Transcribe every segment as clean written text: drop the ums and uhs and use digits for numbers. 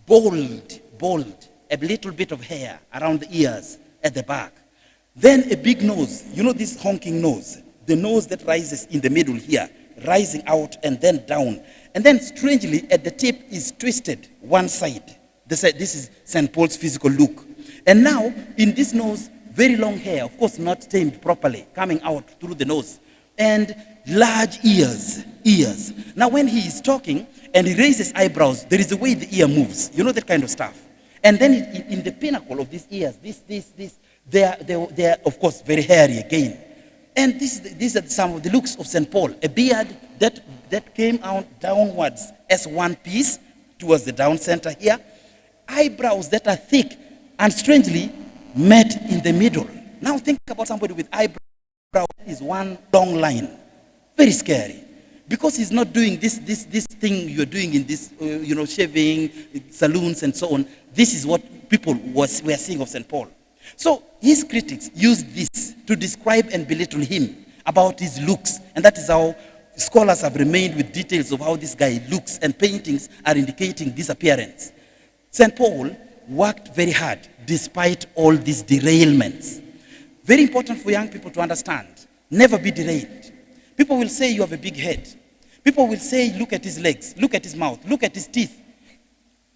bald, a little bit of hair around the ears at the back. Then a big nose, you know this honking nose, the nose that rises in the middle here, rising out and then down. And then strangely at the tip is twisted one side. This is St. Paul's physical look. And now in this nose, very long hair, of course not tamed properly, coming out through the nose. And large ears. Now when he is talking and he raises eyebrows, there is a way the ear moves. You know that kind of stuff. And then in the pinnacle of these ears, they are of course very hairy again. And these are some of the looks of St. Paul. A beard that came out downwards as one piece towards the down center here. Eyebrows that are thick and strangely met in the middle. Now think about somebody with eyebrows is one long line. Very scary. Because he's not doing this thing you're doing in this, shaving, saloons and so on. This is what people were seeing of St. Paul. So his critics used this to describe and belittle him about his looks. And that is how scholars have remained with details of how this guy looks, and paintings are indicating this appearance. St. Paul worked very hard despite all these derailments. Very important for young people to understand. Never be derailed. People will say you have a big head. People will say, look at his legs, look at his mouth, look at his teeth.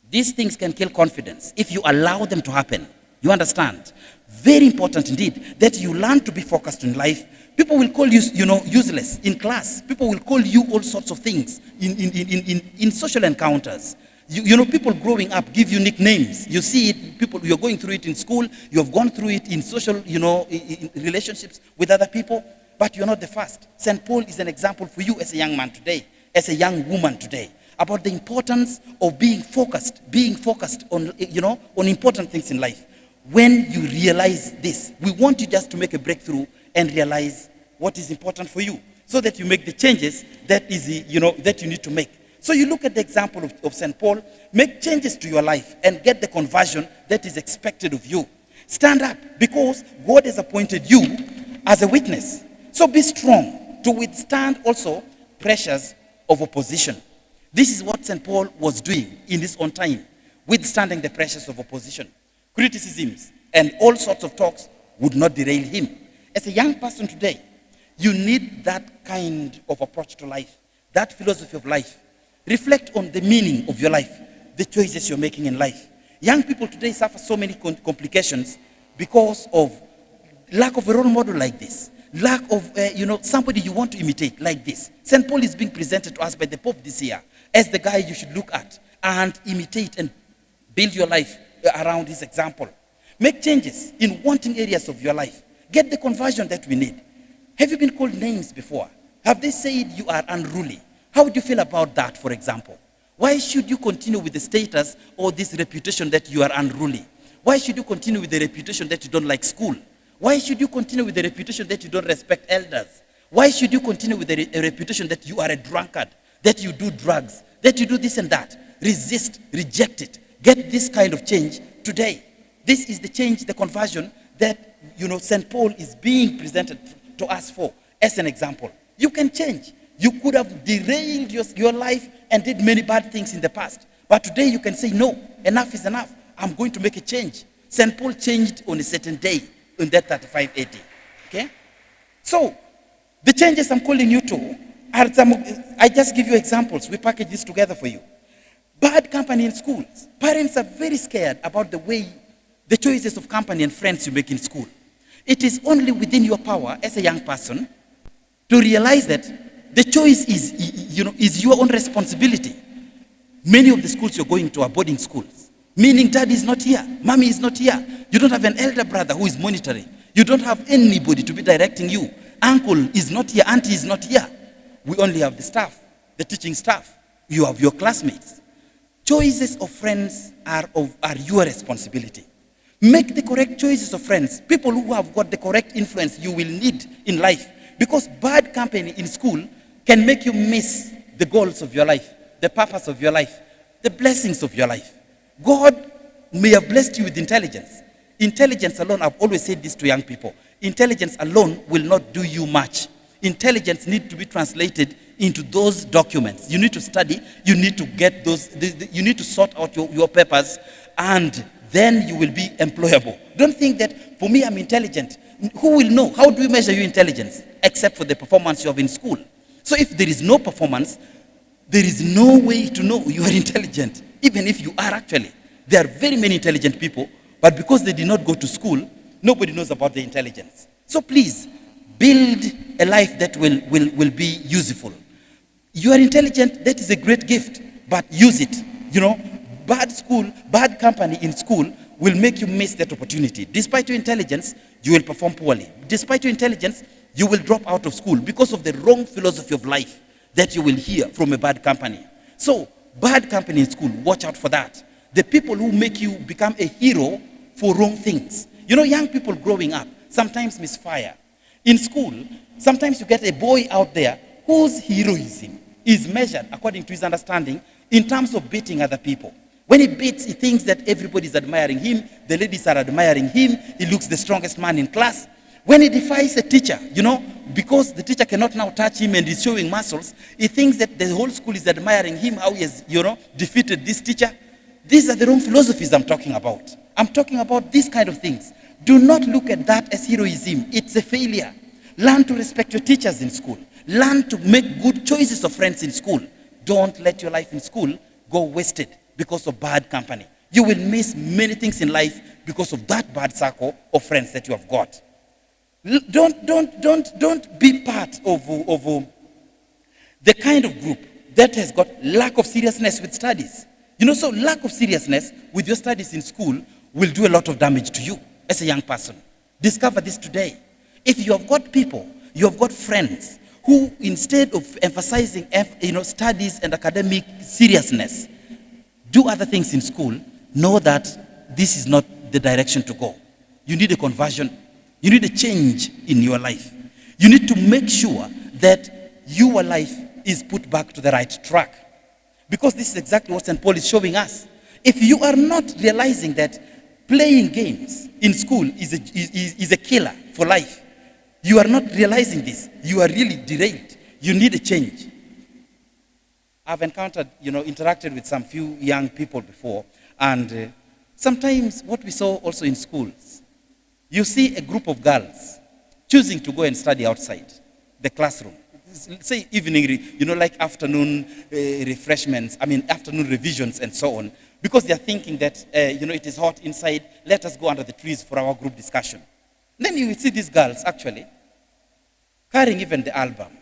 These things can kill confidence if you allow them to happen. You understand? Very important indeed that you learn to be focused in life. People will call you, useless in class. People will call you all sorts of things in social encounters. People growing up give you nicknames. You see it, people, you're going through it in school, you have gone through it in social, in relationships with other people, but you're not the first. St. Paul is an example for you as a young man today, as a young woman today, about the importance of being focused on, on important things in life. When you realize this, we want you just to make a breakthrough and realize what is important for you, so that you make the changes that you need to make. So you look at the example of St. Paul, make changes to your life and get the conversion that is expected of you. Stand up, because God has appointed you as a witness. So be strong to withstand also pressures of opposition. This is what St. Paul was doing in his own time, withstanding the pressures of opposition. Criticisms and all sorts of talks would not derail him. As a young person today, you need that kind of approach to life, that philosophy of life. Reflect on the meaning of your life, the choices you're making in life. Young people today suffer so many complications because of lack of a role model like this, lack of somebody you want to imitate like this. St. Paul is being presented to us by the Pope this year as the guy you should look at and imitate and build your life around his example. Make changes in wanting areas of your life. Get the conversion that we need. Have you been called names before? Have they said you are unruly? How would you feel about that, for example? Why should you continue with the status or this reputation that you are unruly? Why should you continue with the reputation that you don't like school? Why should you continue with the reputation that you don't respect elders? Why should you continue with a reputation that you are a drunkard, that you do drugs, that you do this and that? Resist, reject it. Get this kind of change today. This is the change, the conversion that, St. Paul is being presented to us for as an example. You can change. You could have derailed your life and did many bad things in the past. But today you can say, no, enough is enough. I'm going to make a change. St. Paul changed on a certain day in that 35 AD. Okay? So, the changes I'm calling you to are I just give you examples. We package this together for you. Bad company in schools. Parents are very scared about the choices of company and friends you make in school. It is only within your power as a young person to realize that the choice is your own responsibility. Many of the schools you're going to are boarding schools, meaning dad is not here, mommy is not here. You don't have an elder brother who is monitoring. You don't have anybody to be directing you. Uncle is not here, auntie is not here. We only have the staff, the teaching staff. You have your classmates. Choices of friends are your responsibility. Make the correct choices of friends, people who have got the correct influence you will need in life. Because bad company in school can make you miss the goals of your life, the purpose of your life, the blessings of your life. God may have blessed you with intelligence. Intelligence alone, I've always said this to young people, intelligence alone will not do you much. Intelligence needs to be translated into those documents. You need to study, you need to get those, you need to sort out your papers, and then you will be employable. Don't think that, for me, I'm intelligent. Who will know? How do we measure your intelligence? Except for the performance you have in school. So if there is no performance, there is no way to know you are intelligent, even if you are actually. There are very many intelligent people, but because they did not go to school, nobody knows about their intelligence. So please, build a life that will be useful. You are intelligent, that is a great gift, but use it. You know, bad school, bad company in school will make you miss that opportunity. Despite your intelligence, you will perform poorly. Despite your intelligence, you will drop out of school because of the wrong philosophy of life that you will hear from a bad company. So, bad company in school, watch out for that. The people who make you become a hero for wrong things. You know, young people growing up sometimes misfire. In school, sometimes you get a boy out there whose heroism is measured according to his understanding in terms of beating other people. When he beats, he thinks that everybody is admiring him, the ladies are admiring him, he looks the strongest man in class. When he defies a teacher, you know, because the teacher cannot now touch him and is showing muscles, he thinks that the whole school is admiring him, how he has, you know, defeated this teacher. These are the wrong philosophies I'm talking about. I'm talking about these kind of things. Do not look at that as heroism. It's a failure. Learn to respect your teachers in school. Learn to make good choices of friends in school. Don't let your life in school go wasted because of bad company. You will miss many things in life because of that bad circle of friends that you have got. Don't be part of the kind of group that has got lack of seriousness with studies. You know, so lack of seriousness with your studies in school will do a lot of damage to you as a young person. Discover this today. If you have got people, you have got friends who, instead of emphasizing studies and academic seriousness, do other things in school, know that this is not the direction to go. You need a conversion. You need a change in your life. You need to make sure that your life is put back to the right track. Because this is exactly what St. Paul is showing us. If you are not realizing that playing games in school is a killer for life, you are not realizing this. You are really derailed. You need a change. I've encountered, interacted with some few young people before, and sometimes what we saw also in schools, you see a group of girls choosing to go and study outside the classroom. Say evening, like afternoon refreshments, afternoon revisions and so on, because they're thinking that, it is hot inside, let us go under the trees for our group discussion. Then you will see these girls actually carrying even the album,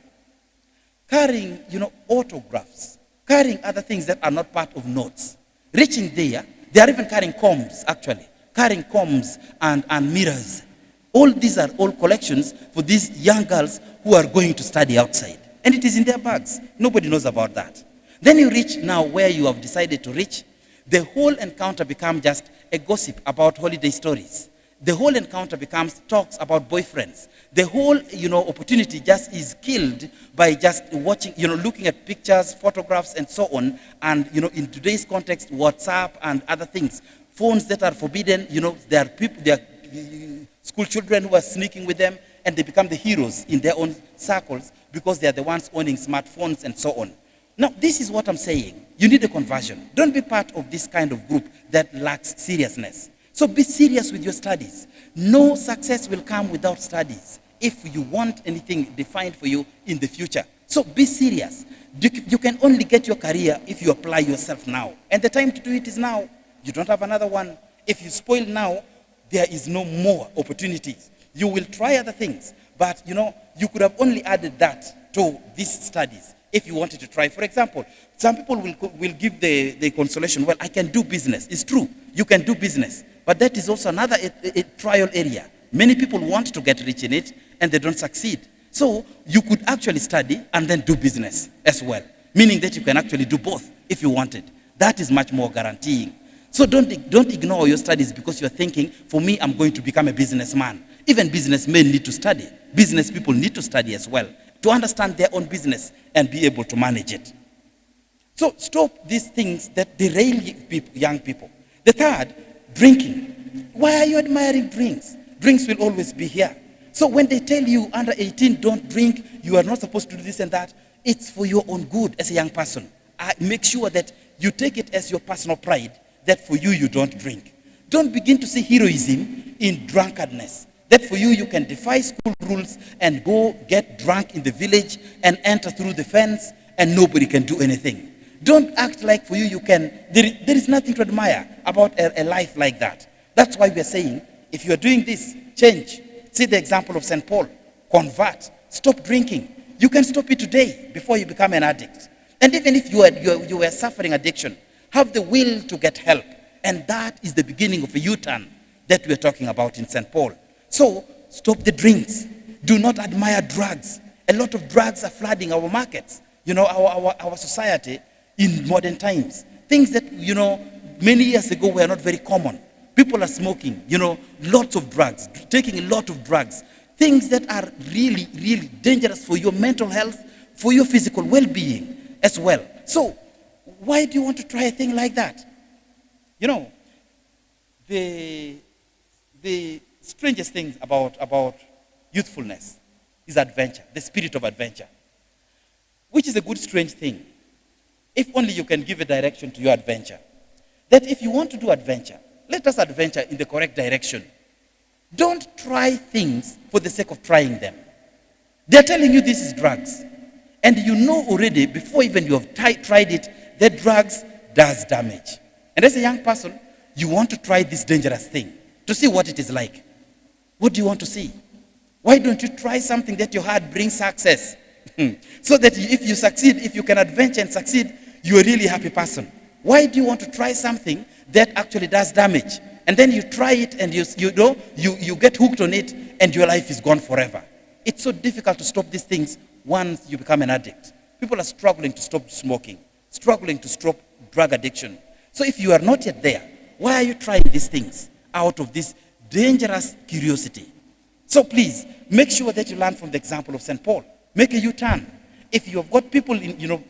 carrying, autographs, carrying other things that are not part of notes. Reaching there, they are even carrying combs, actually, carrying combs and mirrors. All these are all collections for these young girls who are going to study outside. And it is in their bags. Nobody knows about that. Then you reach now where you have decided to reach. The whole encounter becomes just a gossip about holiday stories. The whole encounter becomes talks about boyfriends. The whole, opportunity just is killed by just watching, looking at pictures, photographs, and so on. And, in today's context, WhatsApp and other things. Phones that are forbidden, there are people, there are school children who are sneaking with them, and they become the heroes in their own circles because they are the ones owning smartphones and so on. Now, this is what I'm saying. You need a conversion. Don't be part of this kind of group that lacks seriousness. So be serious with your studies. No success will come without studies if you want anything defined for you in the future. So be serious. You can only get your career if you apply yourself now. And the time to do it is now. You don't have another one. If you spoil now, there is no more opportunities. You will try other things, but you could have only added that to these studies if you wanted to try. For example, some people will give the consolation, well, I can do business. It's true, you can do business, but that is also another a trial area. Many people want to get rich in it, and they don't succeed. So you could actually study and then do business as well, meaning that you can actually do both if you wanted. That is much more guaranteeing. So don't ignore your studies because you're thinking, for me, I'm going to become a businessman. Even businessmen need to study. Business people need to study as well to understand their own business and be able to manage it. So stop these things that derail young people. The third, drinking. Why are you admiring drinks? Drinks will always be here. So when they tell you under 18 don't drink, you are not supposed to do this and that, it's for your own good as a young person. Make sure that you take it as your personal pride that for you, you don't drink. Don't begin to see heroism in drunkardness. That for you, you can defy school rules and go get drunk in the village and enter through the fence and nobody can do anything. Don't act like for you, you can. There is nothing to admire about a life like that. That's why we are saying, if you are doing this, change. See the example of St. Paul. Convert. Stop drinking. You can stop it today before you become an addict. And even if you were suffering addiction, have the will to get help. And that is the beginning of a U-turn that we're talking about in St. Paul. So, stop the drinks. Do not admire drugs. A lot of drugs are flooding our markets, our society in modern times. Things that, many years ago were not very common. People are smoking, lots of drugs, taking a lot of drugs. Things that are really, really dangerous for your mental health, for your physical well-being as well. So, why do you want to try a thing like that? The strangest thing about youthfulness is adventure, the spirit of adventure, which is a good strange thing. If only you can give a direction to your adventure. That if you want to do adventure, let us adventure in the correct direction. Don't try things for the sake of trying them. They're telling you this is drugs. And you know already, before even you have tried it, that drugs does damage. And as a young person, you want to try this dangerous thing to see what it is like. What do you want to see? Why don't you try something that your heart brings success? So that if you succeed, if you can adventure and succeed, you're a really happy person. Why do you want to try something that actually does damage? And then you try it and you get hooked on it and your life is gone forever. It's so difficult to stop these things once you become an addict. People are struggling to stop smoking, struggling to stop drug addiction. So if you are not yet there, why are you trying these things out of this dangerous curiosity? So please, make sure that you learn from the example of St. Paul. Make a U-turn. If you have got people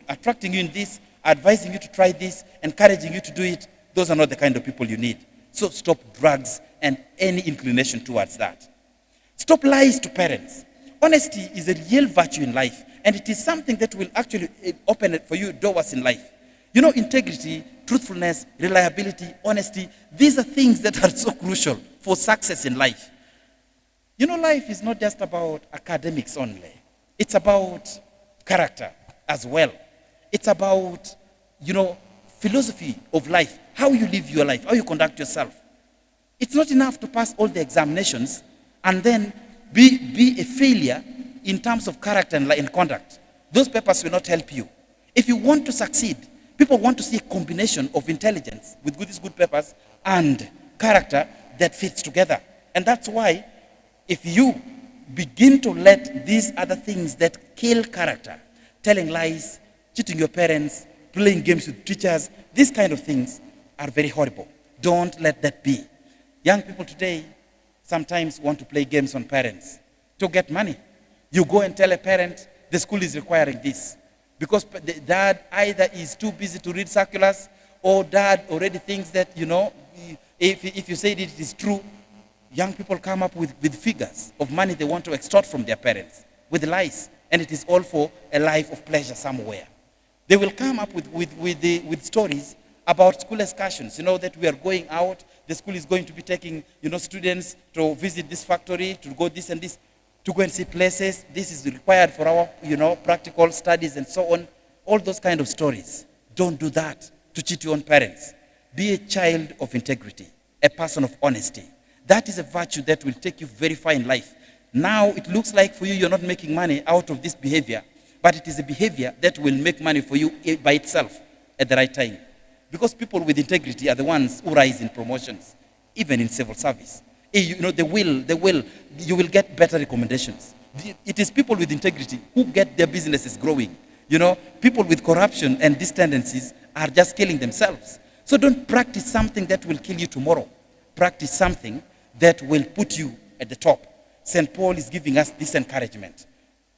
attracting you in this, advising you to try this, encouraging you to do it, those are not the kind of people you need. So stop drugs and any inclination towards that. Stop lies to parents. Honesty is a real virtue in life, and it is something that will actually open for you doors in life. Integrity, truthfulness, reliability, honesty, these are things that are so crucial for success in life. Life is not just about academics only. It's about character as well. It's about, philosophy of life, how you live your life, how you conduct yourself. It's not enough to pass all the examinations and then be a failure in terms of character and conduct. Those papers will not help you. If you want to succeed, people want to see a combination of intelligence with these good papers and character that fits together. And that's why if you begin to let these other things that kill character, telling lies, cheating your parents, playing games with teachers, these kind of things are very horrible. Don't let that be. Young people today sometimes want to play games on parents to get money. You go and tell a parent, the school is requiring this. Because the dad either is too busy to read circulars, or dad already thinks that, if you said it is true. Young people come up with figures of money they want to extort from their parents, with lies. And it is all for a life of pleasure somewhere. They will come up with stories about school excursions, that we are going out, the school is going to be taking, students to visit this factory, to go this and this, to go and see places. This is required for our, practical studies and so on. All those kind of stories. Don't do that to cheat your own parents. Be a child of integrity, a person of honesty. That is a virtue that will take you very far in life. Now it looks like for you, you're not making money out of this behavior, but it is a behavior that will make money for you by itself at the right time. Because people with integrity are the ones who rise in promotions, even in civil service. You will get better recommendations. It is people with integrity who get their businesses growing. People with corruption and these tendencies are just killing themselves. So don't practice something that will kill you tomorrow. Practice something that will put you at the top. St. Paul is giving us this encouragement.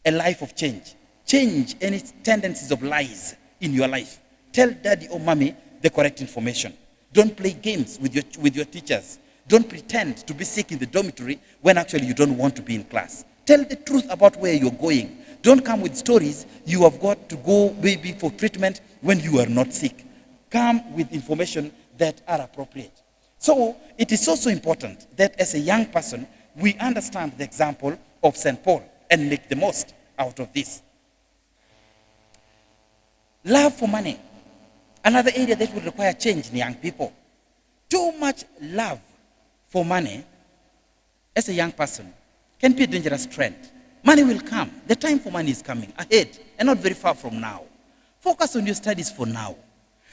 A life of change. Change any tendencies of lies in your life. Tell daddy or mommy the correct information. Don't play games with your teachers. Don't pretend to be sick in the dormitory when actually you don't want to be in class. Tell the truth about where you're going. Don't come with stories you have got to go maybe for treatment when you are not sick. Come with information that are appropriate. So it is also important that as a young person, we understand the example of St. Paul and make the most out of this. Love for money. Another area that will require change in young people. Too much love for money as a young person can be a dangerous trend. Money will come. The time for money is coming ahead and not very far from now. Focus on your studies for now.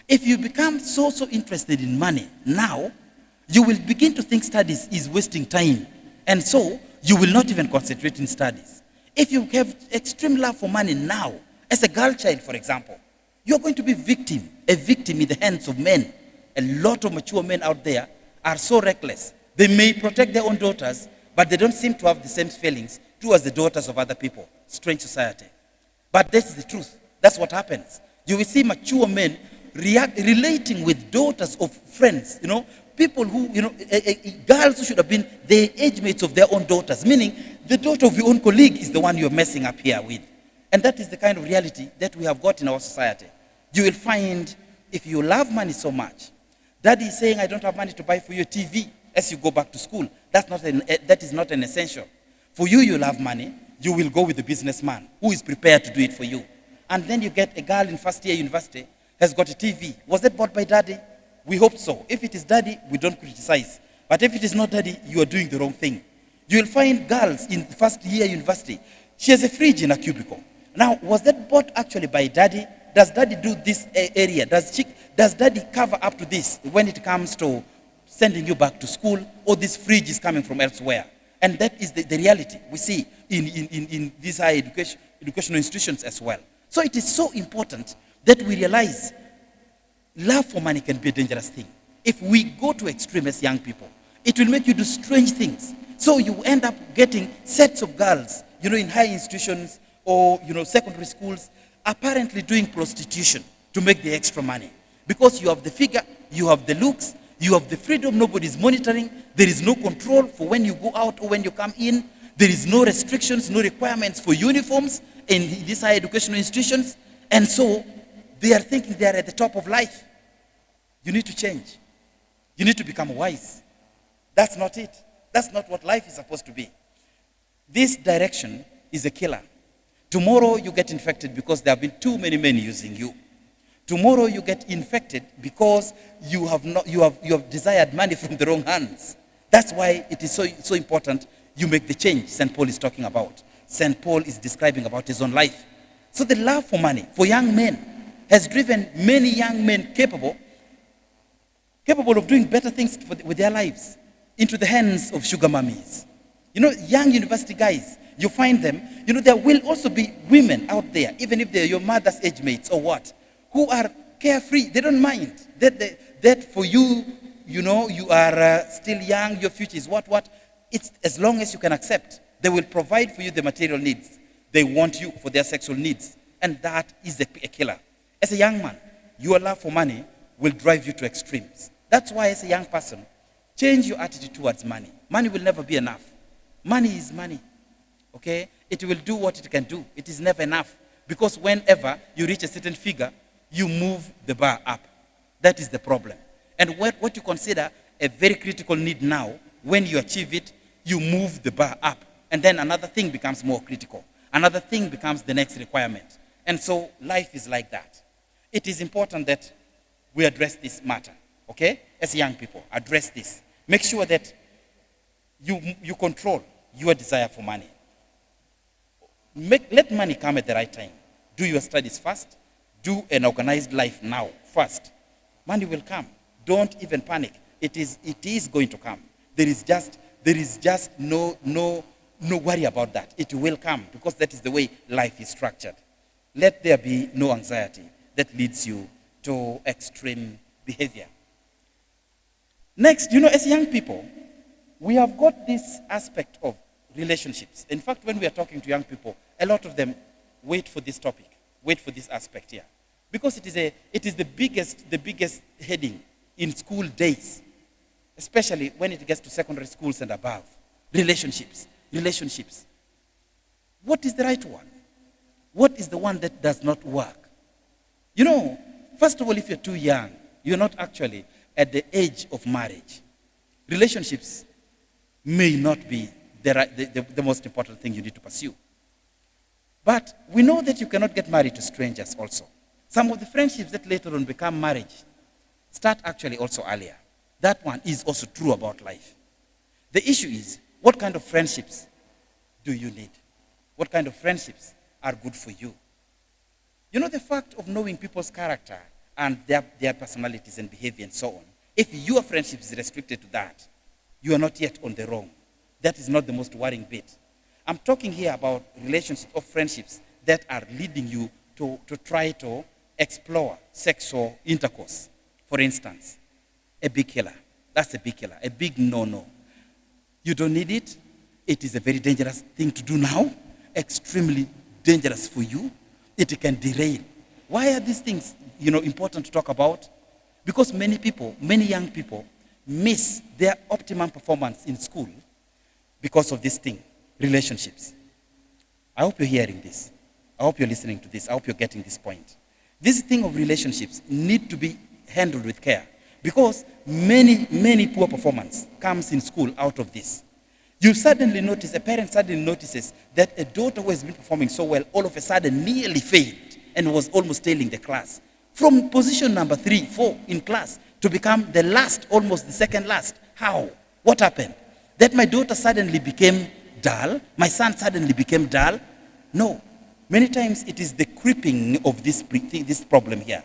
If you become so interested in money now, you will begin to think studies is wasting time. And so you will not even concentrate in studies. If you have extreme love for money now, as a girl child, for example, you're going to be a victim in the hands of men. A lot of mature men out there are so reckless. They may protect their own daughters, but they don't seem to have the same feelings towards the daughters of other people. Strange society. But that's the truth. That's what happens. You will see mature men relating with daughters of friends, people who, girls who should have been the age mates of their own daughters, meaning the daughter of your own colleague is the one you're messing up here with. And that is the kind of reality that we have got in our society. You will find if you love money so much, daddy is saying, I don't have money to buy for you a TV as you go back to school. That is not an essential. For you, you love money, you will go with the businessman who is prepared to do it for you. And then you get a girl in first year university has got a TV. Was that bought by daddy? We hope so. If it is daddy, we don't criticize. But if it is not daddy, you are doing the wrong thing. You will find girls in first year university. She has a fridge in a cubicle. Now, was that bought actually by daddy? Does daddy do this area? Does daddy cover up to this when it comes to sending you back to school, or this fridge is coming from elsewhere? And that is the reality we see in these higher educational institutions as well. So it is so important that we realize love for money can be a dangerous thing. If we go to extreme as young people, it will make you do strange things. So you end up getting sets of girls, in high institutions or, secondary schools, apparently doing prostitution to make the extra money. Because you have the figure, you have the looks, you have the freedom, nobody's monitoring, there is no control for when you go out or when you come in, there is no restrictions, no requirements for uniforms in these higher educational institutions, and so they are thinking they are at the top of life. You need to change. You need to become wise. That's not it. That's not what life is supposed to be. This direction is a killer. Tomorrow you get infected because there have been too many men using you. Tomorrow you get infected because you have desired money from the wrong hands. That's why it is so important you make the change St. Paul is talking about. St. Paul is describing about his own life. So the love for money, for young men, has driven many young men capable of doing better things with their lives into the hands of sugar mummies. Young university guys, you find them, there will also be women out there, even if they're your mother's age mates or what, who are carefree. They don't mind that for you, you are still young, your future is what. It's as long as you can accept. They will provide for you the material needs. They want you for their sexual needs. And that is a killer. As a young man, your love for money will drive you to extremes. That's why as a young person, change your attitude towards money. Money will never be enough. Money is money. Okay? It will do what it can do. It is never enough. Because whenever you reach a certain figure, you move the bar up. That is the problem. And what you consider a very critical need now, when you achieve it, you move the bar up. And then another thing becomes more critical. Another thing becomes the next requirement. And so life is like that. It is important that we address this matter. Okay? As young people, address this. Make sure that you control your desire for money. Let money come at the right time. Do your studies first. Do an organized life now first. Money will come. Don't even panic. It is going to come. There is just no worry about that. It will come because that is the way life is structured. Let there be no anxiety that leads you to extreme behavior. Next, as young people, we have got this aspect of relationships. In fact, when we are talking to young people, a lot of them wait for this topic, wait for this aspect here. Because it is the biggest heading in school days. especially when it gets to secondary schools and above. Relationships, relationships. What is the right one? What is the one that does not work? You know, first of all, if you're too young, you're not actually at the age of marriage. Relationships may not be the most important thing you need to pursue. But we know that you cannot get married to strangers also. Some of the friendships that later on become marriage start actually also earlier. That one is also true about life. The issue is, what kind of friendships do you need? What kind of friendships are good for you? You know, the fact of knowing people's character and their personalities and behavior and so on, if your friendship is restricted to that, you are not yet on the wrong. That is not the most worrying bit. I'm talking here about relationships or friendships that are leading you to try to explore sexual intercourse. For instance, a big killer. That's a big killer, a big no-no. You don't need it. It is a very dangerous thing to do now, extremely dangerous for you. It can derail. Why are these things, important to talk about? Because many people, many young people, miss their optimum performance in school because of this thing, relationships. I hope you're hearing this. I hope you're listening to this. I hope you're getting this point. This thing of relationships need to be handled with care because many poor performance comes in school out of this. You suddenly notice, a parent suddenly notices that a daughter who has been performing so well all of a sudden nearly failed and was almost tailing the class. From position number 3, 4 in class to become the last, almost the second last. How? What happened? That my daughter suddenly became dull? My son suddenly became dull? No. Many times it is the creeping of this problem here.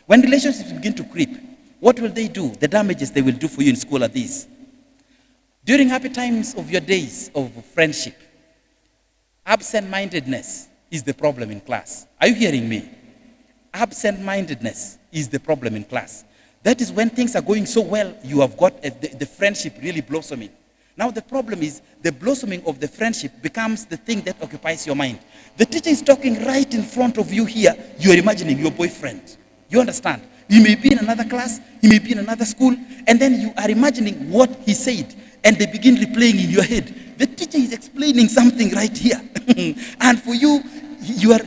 When relationships begin to creep, what will they do? The damages they will do for you in school are these. During happy times of your days of friendship, absent-mindedness is the problem in class. Are you hearing me? Absent-mindedness is the problem in class. That is when things are going so well, you have got the friendship really blossoming. Now the problem is the blossoming of the friendship becomes the thing that occupies your mind. The teacher is talking right in front of you here. You are imagining your boyfriend. You understand? He may be in another class. He may be in another school. And then you are imagining what he said. And they begin replaying in your head. The teacher is explaining something right here. And for you, you are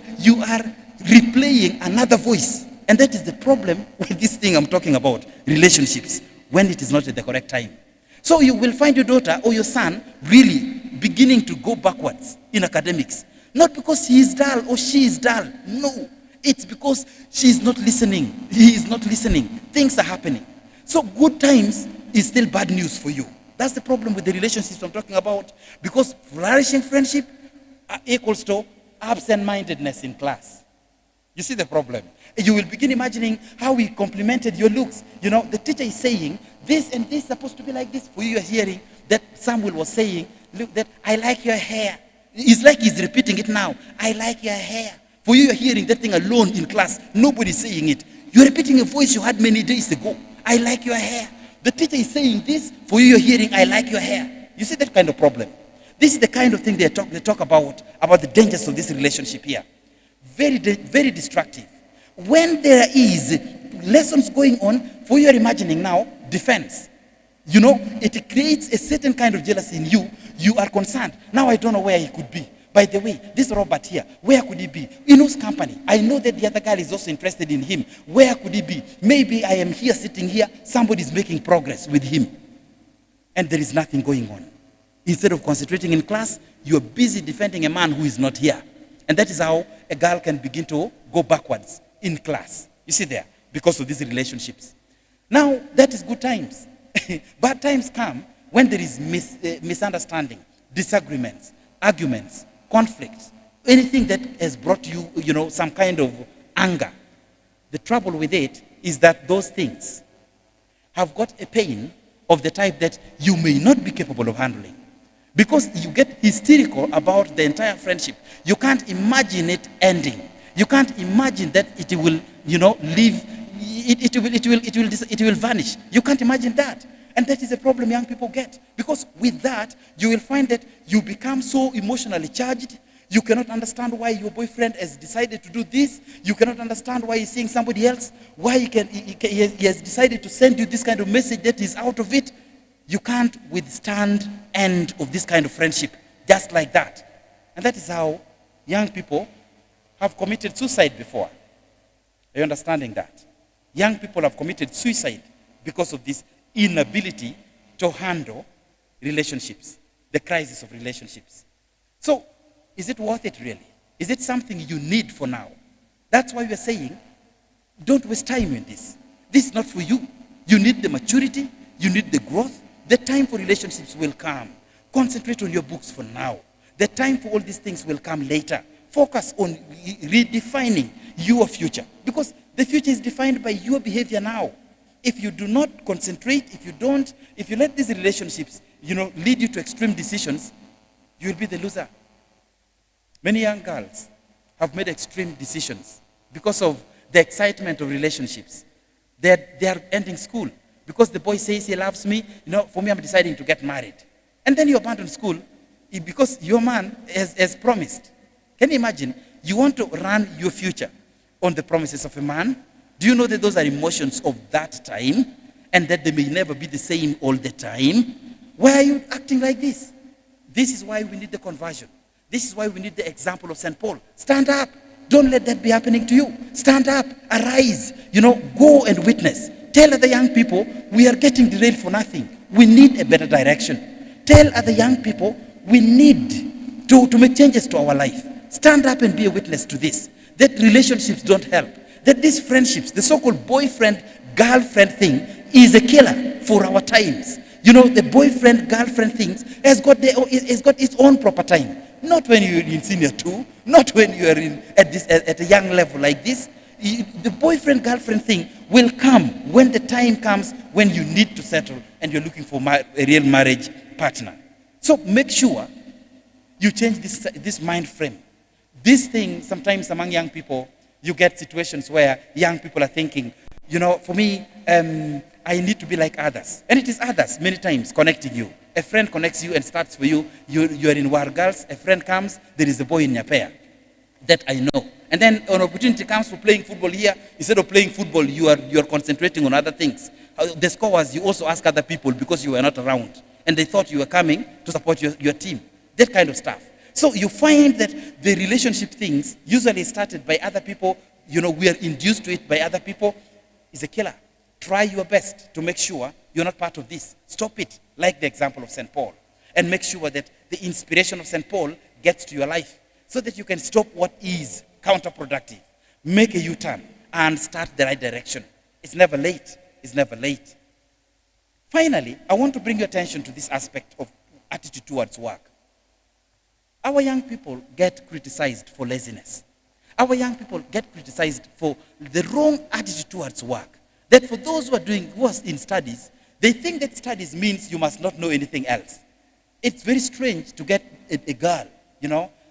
replaying another voice. And that is the problem with this thing I'm talking about, relationships, when it is not at the correct time. So you will find your daughter or your son really beginning to go backwards in academics. Not because he is dull or she is dull. No. It's because she is not listening. He is not listening. Things are happening. So good times is still bad news for you. That's the problem with the relationships I'm talking about. Because flourishing friendship equals to absent-mindedness in class. You see the problem? You will begin imagining how he complimented your looks. The teacher is saying, this and this is supposed to be like this. For you, you're hearing that Samuel was saying, look, that I like your hair. It's like he's repeating it now. I like your hair. For you, you're hearing that thing alone in class. Nobody's saying it. You're repeating a voice you had many days ago. I like your hair. The teacher is saying this. For you, you're hearing, I like your hair. You see that kind of problem? This is the kind of thing they talk about the dangers of this relationship here. Very, very destructive. When there is lessons going on, for you are imagining now, defense. It creates a certain kind of jealousy in you. You are concerned. Now I don't know where he could be. By the way, this Robert here, where could he be? In whose company? I know that the other girl is also interested in him. Where could he be? Maybe I am here, sitting here, somebody is making progress with him. And there is nothing going on. Instead of concentrating in class, you are busy defending a man who is not here. And that is how a girl can begin to go backwards in class. You see there, because of these relationships. Now, that is good times. Bad times come when there is misunderstanding, disagreements, arguments, conflicts, anything that has brought you, some kind of anger. The trouble with it is that those things have got a pain of the type that you may not be capable of handling. Because you get hysterical about the entire friendship. You can't imagine it ending. You can't imagine that it will, leave. It will vanish. You can't imagine that. And that is a problem young people get. Because with that, you will find that you become so emotionally charged. You cannot understand why your boyfriend has decided to do this. You cannot understand why he's seeing somebody else. Why he has decided to send you this kind of message that is out of it. You can't withstand end of this kind of friendship just like that. And that is how young people have committed suicide before. Are you understanding that? Young people have committed suicide because of this inability to handle relationships, the crisis of relationships. So, is it worth it really? Is it something you need for now? That's why we're saying, don't waste time in this. This is not for you. You need the maturity, you need the growth. The time for relationships will come. Concentrate on your books for now. The time for all these things will come later. Focus on redefining your future, because the future is defined by your behavior now. If you do not concentrate, if you let these relationships, lead you to extreme decisions, you will be the loser. Many young girls have made extreme decisions because of the excitement of relationships. They are ending school because the boy says he loves me. For me, I'm deciding to get married. And then you abandon school because your man has promised. Can you imagine? You want to run your future on the promises of a man? Do you know that those are emotions of that time and that they may never be the same all the time? Why are you acting like this? This is why we need the conversion. This is why we need the example of St. Paul. Stand up. Don't let that be happening to you. Stand up. Arise. Go and witness. Tell other young people, we are getting derailed for nothing. We need a better direction. Tell other young people, we need to make changes to our life. Stand up and be a witness to this. That relationships don't help. That these friendships, the so-called boyfriend-girlfriend thing, is a killer for our times. The boyfriend-girlfriend things has got its own proper time. Not when you're in senior 2, not when you are at a young level like this. The boyfriend-girlfriend thing will come when the time comes when you need to settle and you're looking for a real marriage partner. So make sure you change this mind frame. This thing, sometimes among young people, you get situations where young people are thinking, for me, I need to be like others. And it is others, many times, connecting you. A friend connects you and starts for you. You are in War Girls. A friend comes, there is a boy in your pair. That I know. And then an opportunity comes for playing football here. Instead of playing football, you are concentrating on other things. The score was you also ask other people because you were not around. And they thought you were coming to support your team. That kind of stuff. So you find that the relationship things, usually started by other people, we are induced to it by other people, is a killer. Try your best to make sure you're not part of this. Stop it, like the example of St. Paul. And make sure that the inspiration of St. Paul gets to your life so that you can stop what is counterproductive. Make a U-turn and start the right direction. It's never late. It's never late. Finally, I want to bring your attention to this aspect of attitude towards work. Our young people get criticized for laziness. Our young people get criticized for the wrong attitude towards work. That for those who are in studies, they think that studies means you must not know anything else. It's very strange to get a girl,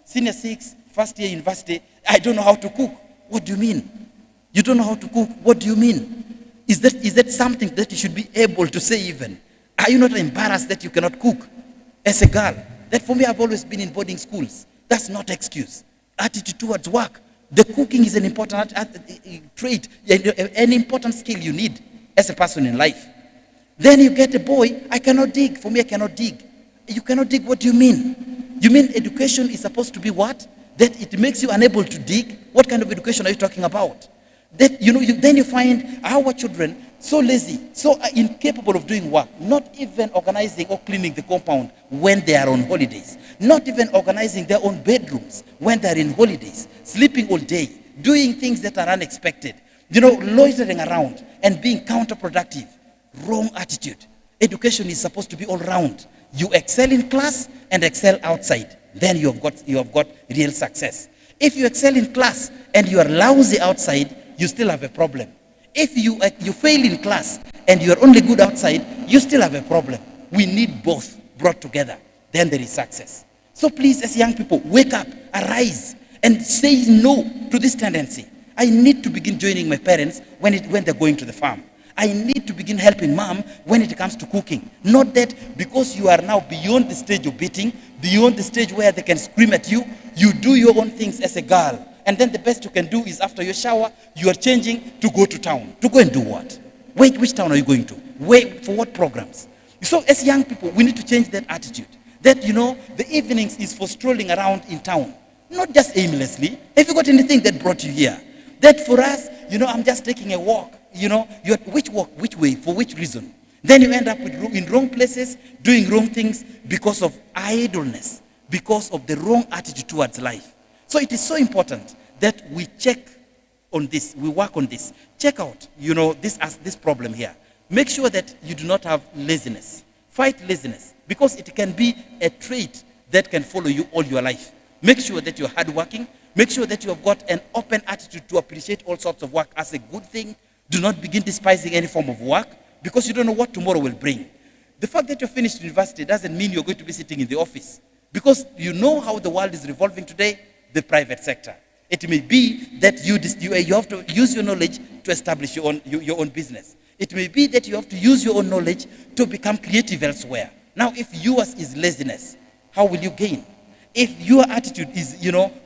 senior 6, first year university, I don't know how to cook. What do you mean? You don't know how to cook? What do you mean? Is that something that you should be able to say even? Are you not embarrassed that you cannot cook as a girl? That for me, I've always been in boarding schools. That's not excuse. Attitude towards work. The cooking is an important trait, an important skill you need as a person in life. Then you get a boy, I cannot dig. For me, I cannot dig. You cannot dig, what do you mean? You mean education is supposed to be what? That it makes you unable to dig? What kind of education are you talking about? That, then you find our children so lazy, so incapable of doing work, not even organizing or cleaning the compound when they are on holidays, not even organizing their own bedrooms when they are in holidays, sleeping all day, doing things that are unexpected, loitering around and being counterproductive. Wrong attitude. Education is supposed to be all round. You excel in class and excel outside. Then you have got real success. If you excel in class and you are lousy outside, you still have a problem. If you fail in class and you are only good outside, you still have a problem. We need both brought together. Then there is success. So please, as young people, wake up, arise, and say no to this tendency. I need to begin joining my parents when they're going to the farm. I need to begin helping mom when it comes to cooking. Not that because you are now beyond the stage of beating, beyond the stage where they can scream at you, you do your own things as a girl. And then the best you can do is after your shower, you are changing to go to town. To go and do what? Wait, which town are you going to? Wait, for what programs? So as young people, we need to change that attitude. That, the evenings is for strolling around in town. Not just aimlessly. Have you got anything that brought you here? That for us, I'm just taking a walk. Which walk, which way, for which reason? Then you end up in wrong places, doing wrong things because of idleness, because of the wrong attitude towards life. So it is so important that we check on this, we work on this. Check out, this problem here. Make sure that you do not have laziness. Fight laziness, because it can be a trait that can follow you all your life. Make sure that you're hardworking. Make sure that you have got an open attitude to appreciate all sorts of work as a good thing. Do not begin despising any form of work, because you don't know what tomorrow will bring. The fact that you finished university doesn't mean you're going to be sitting in the office, because you know how the world is revolving today, the private sector. It may be that you have to use your knowledge to establish your own business. It may be that you have to use your own knowledge to become creative elsewhere. Now, if yours is laziness, how will you gain? If your attitude is,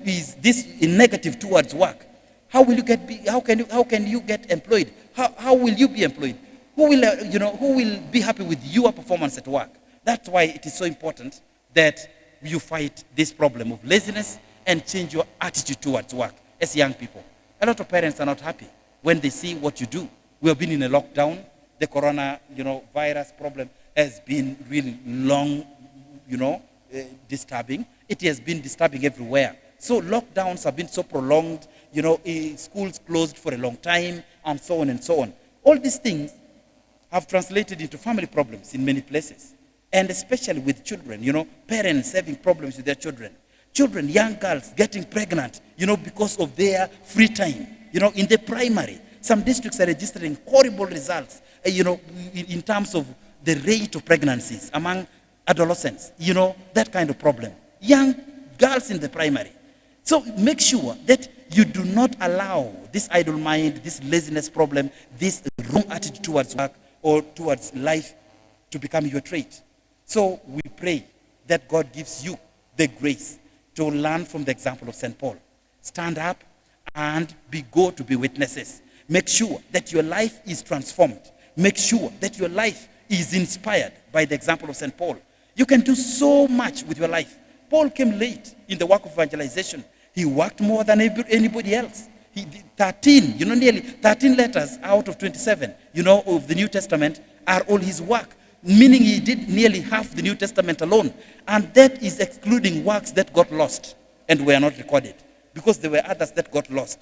is this negative towards work, how can you get employed? How will you be employed? Who will be happy with your performance at work? That's why it is so important that you fight this problem of laziness and change your attitude towards work as young people. A lot of parents are not happy when they see what you do. We have been in a lockdown. The corona, virus problem has been really long, disturbing. It has been disturbing everywhere. So lockdowns have been so prolonged, schools closed for a long time, and so on and so on. All these things have translated into family problems in many places, and especially with children, parents having problems with their children. Children, young girls getting pregnant, because of their free time. In the primary, some districts are registering horrible results, in terms of the rate of pregnancies among adolescents, that kind of problem. Young girls in the primary. So make sure that you do not allow this idle mind, this laziness problem, this wrong attitude towards work or towards life to become your trait. So we pray that God gives you the grace to learn from the example of St. Paul. Stand up and go to be witnesses. Make sure that your life is transformed. Make sure that your life is inspired by the example of St. Paul. You can do so much with your life. Paul came late in the work of evangelization. He worked more than anybody else. He did 13, nearly 13 letters out of 27, of the New Testament are all his work. Meaning he did nearly half the New Testament alone. And that is excluding works that got lost and were not recorded, because there were others that got lost.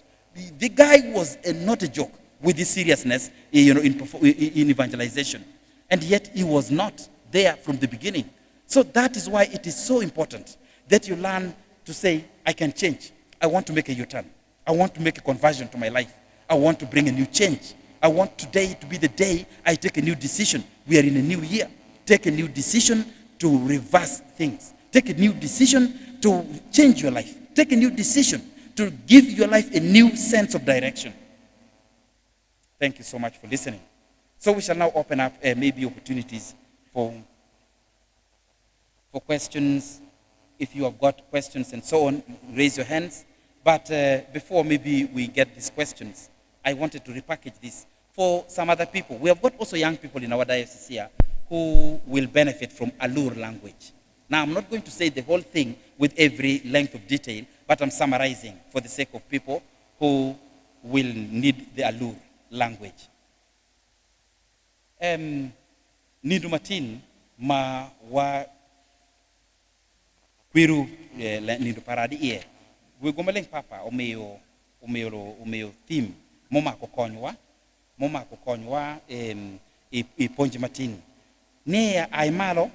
The guy was not a joke with his seriousness, in evangelization. And yet he was not there from the beginning. So that is why it is so important that you learn to say, I can change. I want to make a U-turn. I want to make a conversion to my life. I want to bring a new change. I want today to be the day I take a new decision. We are in a new year. Take a new decision to reverse things. Take a new decision to change your life. Take a new decision to give your life a new sense of direction. Thank you so much for listening. So we shall now open up maybe opportunities for questions. If you have got questions and so on, raise your hands. But before maybe we get these questions, I wanted to repackage this for some other people. We have got also young people in our diocese here who will benefit from Allure language. Now, I'm not going to say the whole thing with every length of detail, but I'm summarizing for the sake of people who will need the Allure language. Nidumatin ma wa kwiru nidu paradi ie. We gomeleng papa omeo theme moma kokonywa e ponji matin. Ne ai malo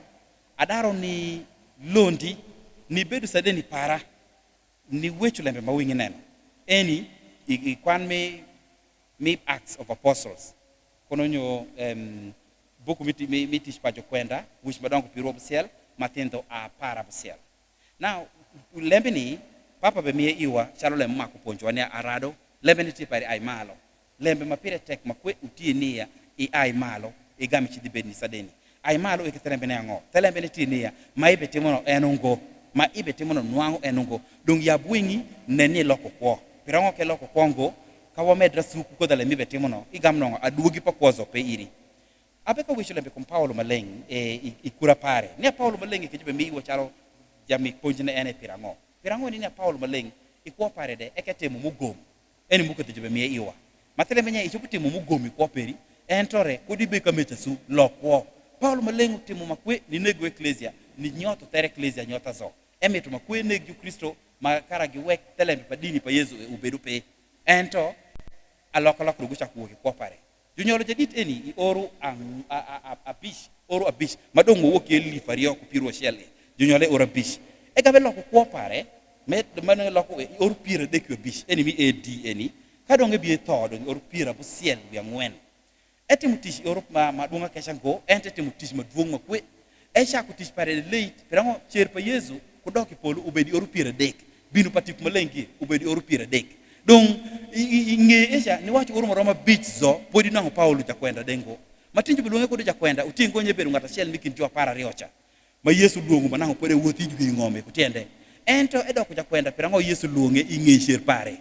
adaro ni londi ni bedu sade ni para ni wechu lembe mawingi neno. Eni ikwan me Acts of Apostles. Kononyo buku mitish pajo kwenda wish madongo piro bsiel matendo a para bsiel. Now lembeni papa be mie iwa chalo le mako ponjo ne arado lembeni ti pari ai malo. Lembe mapire tek makwe utie nia I ai malo e gami chi dibeni sadeni. Ai malo e ketelembe ne ngo. Telembe ne ti nia ma ibe timono enungo ma ibe timono nuango enungo. Dong ya buingi neni loko kwa. Pirango ke loko kongo kawa medra suku ko dale mibe timono igam no adugi pa kozo pe iri. abe ka wicho lembe kom Paulo maleng e kura pare ne Paulo maleng ke jibe mi wachalo jami ponjine ene pirango ni ne Paulo maleng e ko pare de e ke temo mugom eni mukete jibe mi iwa matele menya e chupu temo mugom ko peri entore kodi be kameta su lokwo Paulo maleng temo makwe ni nego ecclesia ni nyoto tere ecclesia nyota zo emeto makwe negu Kristo makara gi wek telembe pa dini pa Yesu ubedu pe ento aloka rugucha kuo ko pare junyolo jadit eni I oro abish madongo woke li fario ko piro shele junyole oro abish e gabe loko ko pare met man loko e oro piro de ko bish eni mi ed eni kadonge bi todo oro piro bu siel bi ngwen eti mutish oro ma dunga keshango ente mutish madwong makwe e sha kutish pare late pero cher pa Yesu ko doki polo ubedi oro piro dek binu patik malengi ubedi oro piro dek donc nge esha ni wacho uru maroma beach zo podi nango Paulo jakwenda dengo matinjo bilunge ko jakwenda utingo nyeberu ngata shel mikin jo para riocha ma Yesu luongo manango pore wuothi jwi ngome kutiende ento edoko jakwenda pirango Yesu luonge inge sher pare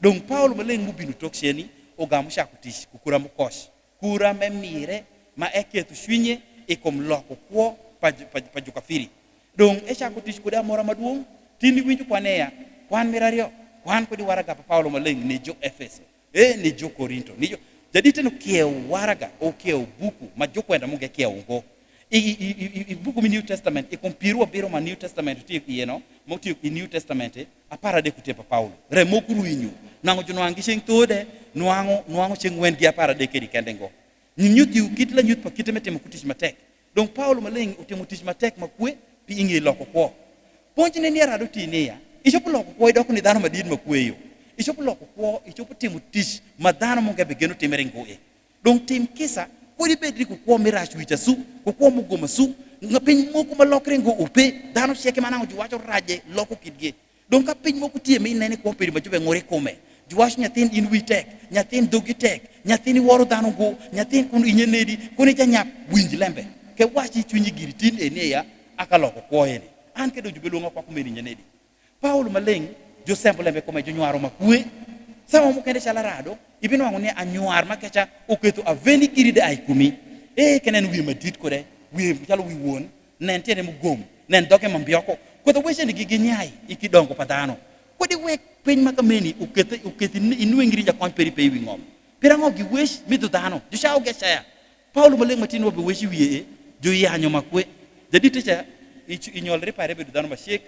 donc Paulo maleng mubinu toksheni ogamu shakutish kukura mukosh kura memire ma eketu shwinye ikom loko kwo pa jukafiri donc esha kutish kuda mora maduong tindi winju kwaneya kwan mirario kwan ko di waraga pa Paulo maleng ni jo Efeso ni jo Korinto ni jo jadi teno kiew waraga o kiew buku ma jo kwenda muge kiew ngo i buku mi New Testament e kompiru biro ma New Testament ti yeno mo ti i New Testament apara de kutepa Paulo re mokuru inyu nango jo nwangi sing tode nwango sing wen dia para de kedi kendengo nyuti ukitla nyut pa kitemete mukutish matek donc Paulo maleng utemutish matek makwe pi ingi loko ko ponjine ni rado ti ne ya ichopo loko ko idoko ni dhano madid makweyo ichopo loko ko ichopo timu tish madhano monge begeno timerengo donc tim kisa kodi bedri ko ko mirachu wicha su ko ko mugoma su ngapin moko malokre ngo upe dhano sheke manango juwacho raje loko kidge donc kapin moko tie me nene ko pedi majube ngore kome juwash nyatin in witek nyatin dogitek nyatin woro dhano go nyatin kunu inyenedi kuni janyap winji lembe ke wachi chunyi giritin enia akaloko ko ene an ke do jubelunga kwa kumeni nyenedi Paulo maleng jo semple lembe come jo nyuaro makwe sama mo kende chalarado ibino wangu ne anyuar makecha oketo aveni kiride ay kumi kenen wi madit ko de wi chalo wi won nen tene mu gom nen doke mambioko ko to wese ni giginyai ikidongo padano ko di wek pen makameni uketi inu ngiri ja kon peri pe wi ngom pirango gi wesh mi dudano jo shaw gesha Paulo maleng matino be weshi wi jo yanyo makwe jadi techa inyol repare be dudano ma shek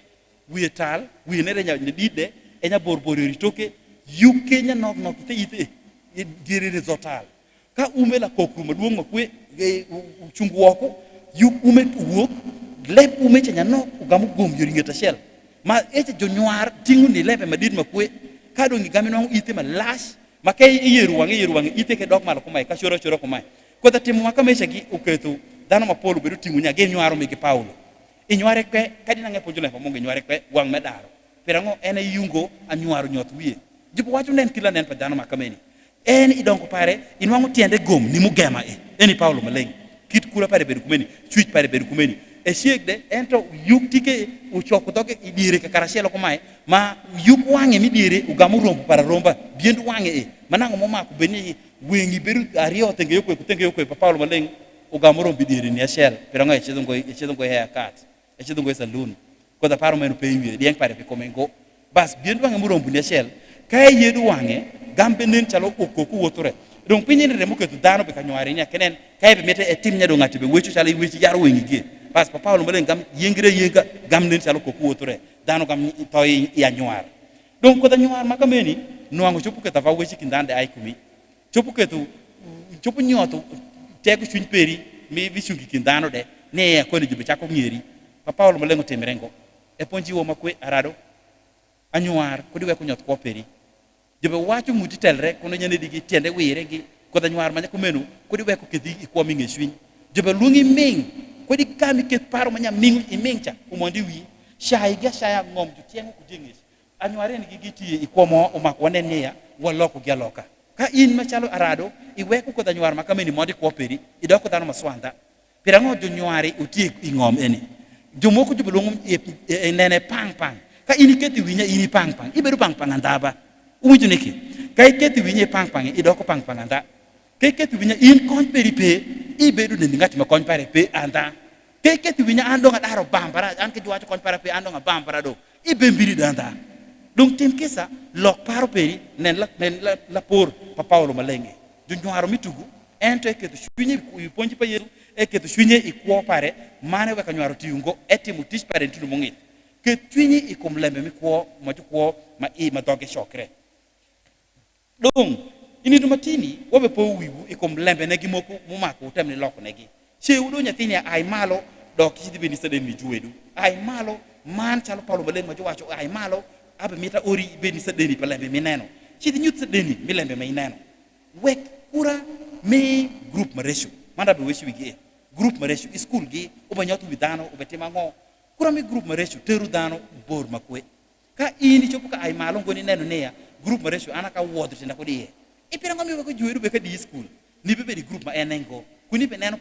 wiye tal wiye ne nya dide enya borbori toke yuke nya nok te ite dire zotal ka umela kokru maduong makwe chungu woko yuk ume wuok lep ume nya nok ugamu gom yori ngeta shel ma eche jonyuar tingu ni lepe madid makwe ka do ngami no ite ma lash ma kay yeru wange ite ke dok mal ko mai ka choro ko mai ko ta timu makamesha gi uketu dano ma polo bedu tingu nya ge nyuaro me ke Paulo inyuare kwe kadi nange pojule pa monge nyuare kwe wang medaro pirango ene yungo anyuaro nyot wiye jipo watu nen kila nen pa dano makameni ene idonko pare inwango tiende gom ni mugema eni Paulo maleng kit kula pare bedu kumeni chuich pare bedu kumeni e siegde ento yuktike u choko doke idire ka karashelo ko mai ma yuk wange mi dire ugamu rombo para romba biendu wange manango moma ko beni wengi beru ario tenge yoko pa Paulo maleng ugamu rombi dire ni ashel pirango e chedongo haircut echido ngoisa lun ko da paro menu pewi dieng pare pe komengo bas biendu wange murombu ne shel kay yedu wange gambe nen chalo okoku wotore donc pinyen re moketu dano be kanywari nya kenen kay be mete e timnya do ngati be wechu chalo wechu yaro wengi ge bas pa Paulo melen gam yengire yenga gam nen chalo koku wotore dano gam toy ya nyuar donc ko da nyuar makameni nuango chopu ke ta va wechi kindande ay kumi chopu nyoto tegu chuny peri mi bichungi kindano de ne ko ni jibe chako ngeri pa Paulo malengo temerengo e ponji wo makwe arado anyuar ko diwe ko nyot ko peri jobe wachu mutitel rek ko nyane digi tiende wire gi ko da nyuar manya ko menu ko diwe ko kedi ko mi ngeswin jobe lungi ming ko di kami ke paro manya ming i mingcha o mondi wi shay ngom ju tiengo ko jengis anyuare ni giti ko mo o makko nenne ya wallo ko geloka ka in machalo arado i weko ko da nyuar makameni modi ko peri i do ko dano maswanda pirango jo nyuari uti i ngom eni jomoko jubulungum nene pang ka ini keti winya ini pang iberu pang andaba umujuneki kay keti winya pang idoko pang anda kay keti winya in kon peripe ibedu ne ngati ma kon pare pe anda ke tu winya ando ngata ro bambara an ke juacho kon pare pe ando nga bambara do ibe mbiri danda donc tim kesa lok paro peri nen la por pa Paulo malenge du ñuaro mitugu ento ke tu swinye ku ponji pa yeru e ke tu swinye i ko pare mane we ka ñuaro tiungo etimu tis pare tinu mo ngit ke twinye i kom lembe mi ko ma ju ko ma doge shokre donc ini do matini wobe po wibu i kom lembe negi moko mu mako tamni lok negi che udo nyatini ay malo do ki dibe ni sade mi juwedu ay malo man chalo Paulo maleng ma ju wacho ay malo abe mita ori be ni sade ni palembe mi neno ci di ñut sade ni mi lembe may neno wek kura me groupe ma reshu manda be weshi wigi groupe ma reshu school gi o ba nyatu bidano o betima ngo kura me groupe ma reshu teru dano bor makwe ka ini chopu ka ay malo ngoni neno neya groupe ma reshu anaka wodo tinda ko diye e pira ngomi ko juwedu be ka di school ni be di groupe ma enengo kuni be neno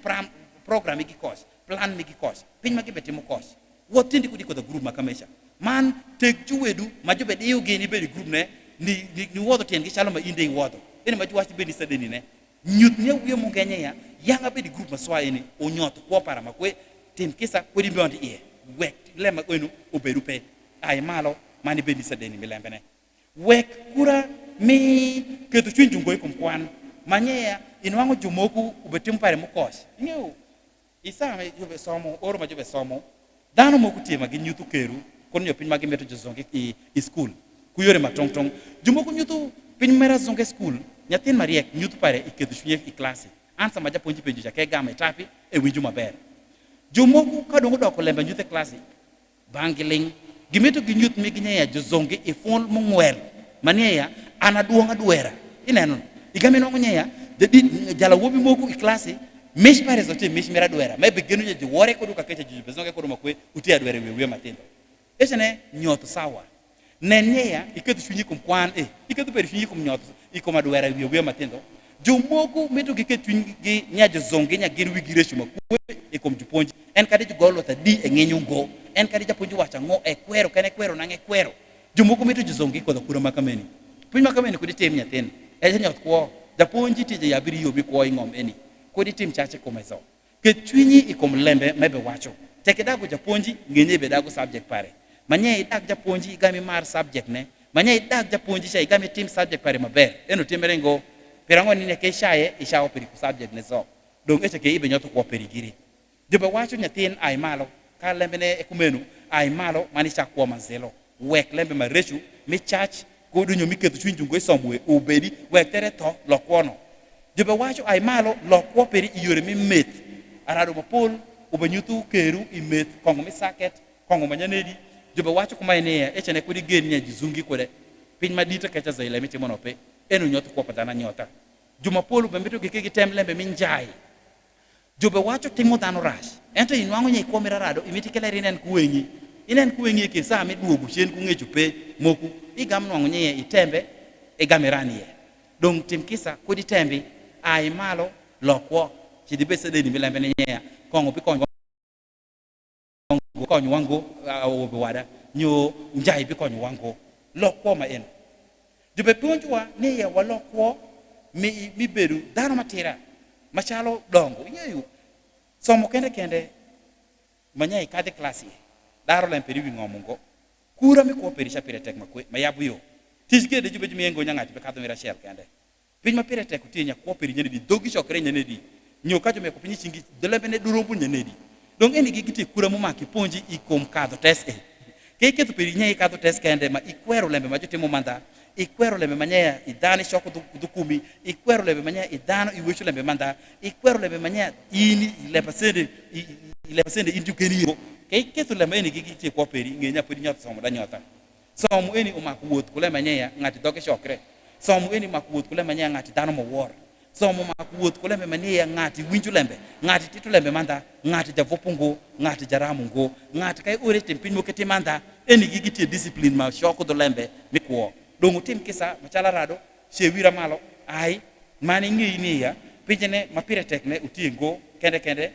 programme gi kos plan mi gi kos pin ma gi betimo kos wotindi ko di ko da groupe ma kamesha man tek juwedu ma jobe de yoge ni be di groupe ne ni wodo ten gi chalo ma inde wodo ene ma juwati be ni sadeni ne nyut ne wiye mo genye ya yanga be di groupe ma swa ene o nyoto ko para ma kwe tim kisa ko di biondi e wek le ma enu o beru pe ay malo mani be ni sadeni mi lembene wek kura mi ke to chunju ngoy kum kwan manyea inwango jumoku ubetim pare mo kos ngeu isa me jobe somo oro ma jobe somo dano mo ku tema gi nyutu keru kon yo pin ma gi meto jozonge i school ku yore ma tong tong jumoku nyutu pin mera zonge school nyatin mariek nyutu pare i kedu shunye i classe ansa ma japonji penju ja ke gama tapi e winju maber jumoku ka dongo doko lemba nyute classe bangiling gi meto gi nyut mi gi nyeya jozonge i fon mo ngwel mania ana duonga duera ineno igame no nyeya de di jala wobi moku i classe mesh pare zote mesh mera duera me begenu je wore ko duka kecha jiju bezonge ko makwe utia duera wewe matendo esene nyoto sawa nenyeya iketu shunyi kum kwan iketu pere shunyi kum nyoto ikoma duera wewe matendo jumoku meto giketu gi nyaje zonge nya gir wigire shuma kwe ikom juponji en kadi jugolo ta di engenyu go en kadi japonji wacha ngo ekwero kane kwero nange kwero jumoku meto juzonge ko da kura makameni pin makameni ko di tem nyaten nyot ko japonji tije yabiri yobi ko ingom eni ko di tim chache ko meso ke twinyi ikom lembe mebe wacho teke dago japonji ngenye be dago subject pare manye dag japonji igami mar subject ne manye dag japonji shay igami tim subject pare maber eno timerengo perango ni ne ke shaye ishawo peri ku subject ne so donc eche ke ibe nyoto ko peri giri jobe wacho nyatin ay malo ka lembe ne ekumenu ay malo mani chakwa manzelo wek lembe ma rechu mi church ko dunyo mi ketu chunju ngo somwe obedi wek tere to lokwono jobe wacho ay malo lokwo peri iyore mi met arado mapol obanyutu keru imet kongo mi saket kongo manyanedi jobe wacho kuma ene echene ko di gen nya jizungi ko de pin madita kecha zaile mi timono pe enu nyoto ko patana nyota juma polu bembeto gikegi temlembe mi njai jobe wacho timo dano rash ento inwango nya ikomera rado imiti kele rinen kuwenyi inen kuwenyi ke sa mi duogu chen ku ngechu pe moku igam nwango nya itembe igamerani ye donc tim kisa ko di tembe ay malo lokwo ci di bese de ni milembe nya kongo pi kongo konyo wango obe wada nyo njai pi konyo wango lokwo ma en jobe ponjwa ne ya walokwo mi beru dano matira machalo dongo nyeyu somo kende manyai kade klasi daro len peri wi ngomongo kura mi ko peri chapire tek makwe mayabu yo tisge de jobe jimi ngo nyangati be kadon rachel kende pin ma pire tek tinya ko peri nyene di dogi chokre nyene di nyo kajo me ko pinyi chingi de lebene durombu nyene di donc eni gigiti kura mu maki ponji ikom kado test ke ketu peri nyai kado test kende ma ikwero lembe ma jote mo manda ikwero lembe manya idani shoko dukumi ikwero lembe manya idano iwechu lembe manda ikwero lembe manya ini le pasende indu keniro ke ketu lembe eni gigiti ko peri ngenya peri nyot somo danyota somo eni o makuot kule manya ngati doge shokre somo eni makuot kule manya ngati dano mo wor somo makuot kule manya ngati winju lembe ngati titu lembe manda ngati javopungo ngati jaramungo ngati kai ore tempin mo kete manda eni gigiti discipline ma shoko do lembe mikwo dongo tim kisa machala rado se wira malo ay mani ngi ni ya pijene mapire tekne utingo kende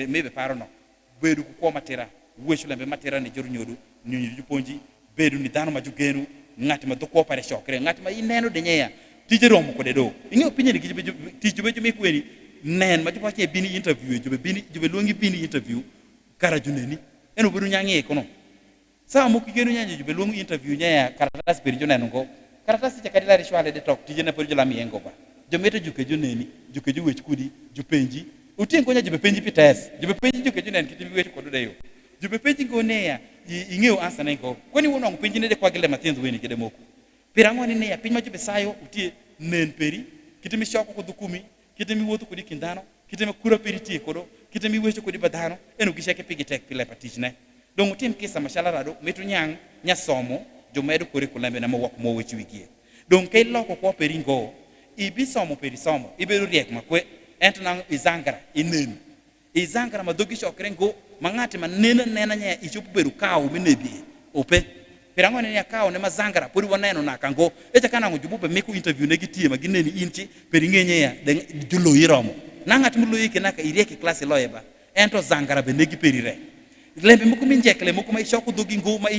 mebe parono bedu ko matera weshu lembe matera ne joru nyodu nyunyu juponji bedu ni dano majugenu ngati ma doko pare shokre ngati ma ineno de nyeya tije romo ko de do ingo pinye ni tije beju mi kweni nen ma jopa che bini interview jobe luongi bini interview kara juneni eno bedu nyange kono sa mo ki genu nyanje jobe luongi interview nya karatas per jonen ngo karatas che kadila rishwale de tok tijena per jola miengo ba jomete juke juneni juke ju wech kudi jupenji utien konya jobe penji pites jobe penji juke junen kitimi wech kodu deyo jobe penji ngo neya ingeo answer nengo kwani wono penji ne de kwa gele matenzo weni kede moko pirango ni neya pinji ma jobe sayo utie nen peri kitimi shoko ko dukumi kitimi woto ko dikindano kitimi kura periti kodo kitimi wecho ko di badano eno gisheke pigitek pile patichne donc tim kisa mashala rado metu nyang nya somo jo medo curriculum na mo wok mo wechi wikie donc kay loko ko peringo ibi somo peri somo iberu riek makwe entna izangara inen izangara madogi shokrengo mangati manena nena nya ichupu beru kawo minebi ope pirango ne kawo ne mazangara puri waneno na kango echa kana ngujubube miku interview negitie magineni inchi peringenye ya de julo yiromo nangati mulo yike naka irieke class loyeba ento zangara be negi perire lembe muku minjekle muku mai shoko dogi ngo ma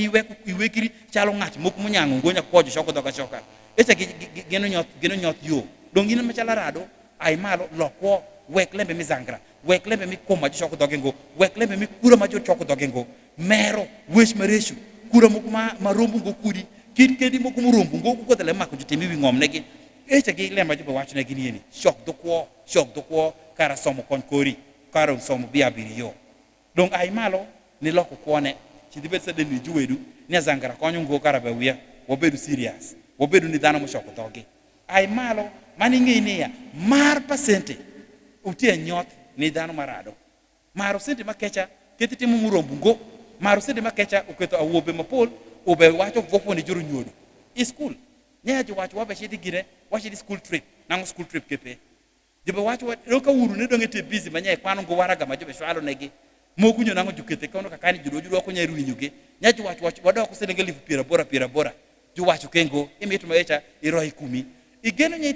iwekiri chalo ngati muku munyango ngonya kojo shoko doga shoka echa geno nyot yo dongina machala rado ai malo lokwo wek lembe mi zangara wek lembe mi koma shoko dogi ngo wek lembe mi kura ma shoko dogi ngo mero wish mareshu kura mukuma marombu ngo kudi kit kedi muku murombu ngo ko tele makko jitemi wi ngom negi echa gi lemba jibe wachu negi ni shock do ko kara somo kon kori kara somo biabiri yo donc ay malo ni loko kone ci dibe sa deni juwedu ne zangara ko ngo kara be wiya wo bedu serious wo bedu ni dana mo shock dogi ay malo mani ngi ne ya mar pasente utie nyot ni dana marado maro sente makecha ketiti mu murombu ngo maro sede makecha uketo awobe mapol obe wacho vopo ni juru nyodo i school nyaji wacho wabe shedi gire wacho di school trip nango school trip kepe jobe wacho roka wuru ne dongete busy manya kwano ngo waraga majobe shwalo negi mokunyo nango jukete kono kakani judo ko nyaru nyuge nyaji wacho wado ko sede ngelifu pira bora ju wacho kengo imitu maecha iroi 10 igeno nyai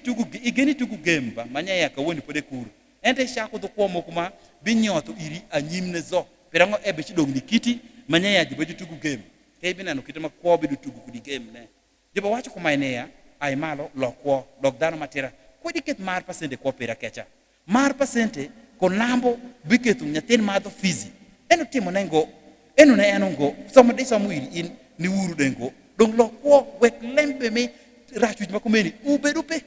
tugu gemba manya ya ka woni pode kuru ente shako do ko mokuma binyoto iri anyimne zo pirango ebe chidong ni kiti manya ya jibe tugu game kay binano kitama ko be du tugu kudi game ne jibe wacho ko maineya ay malo lokwo dano matira ko diket mar pasente ko pera kecha mar pasente ko lambo biketu nyaten mado fizi eno timo nengo eno na enongo somo de somo iri in ni wuru dengo donc lokwo wek lembe me rachu ma ko meni ubedupe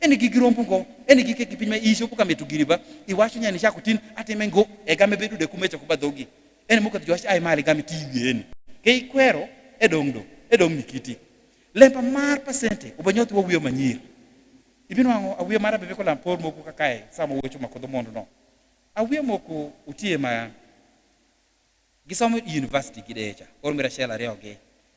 eni gigirompu ngo eni gike pinyma isho puka metu giriba iwacho nyani shakutin atemengo egame bedu de kumecha kubadogi eni muka josh ay mali gami tv eni kay kwero edong nikiti lempa mar pasente ubanyoti wo wiyo manyir ibino wango awiyo mara bebe ko lampor moku kakae samo wecho makodo mondo no awiyo moku utie ma gisomo university gidecha or mira shela reoge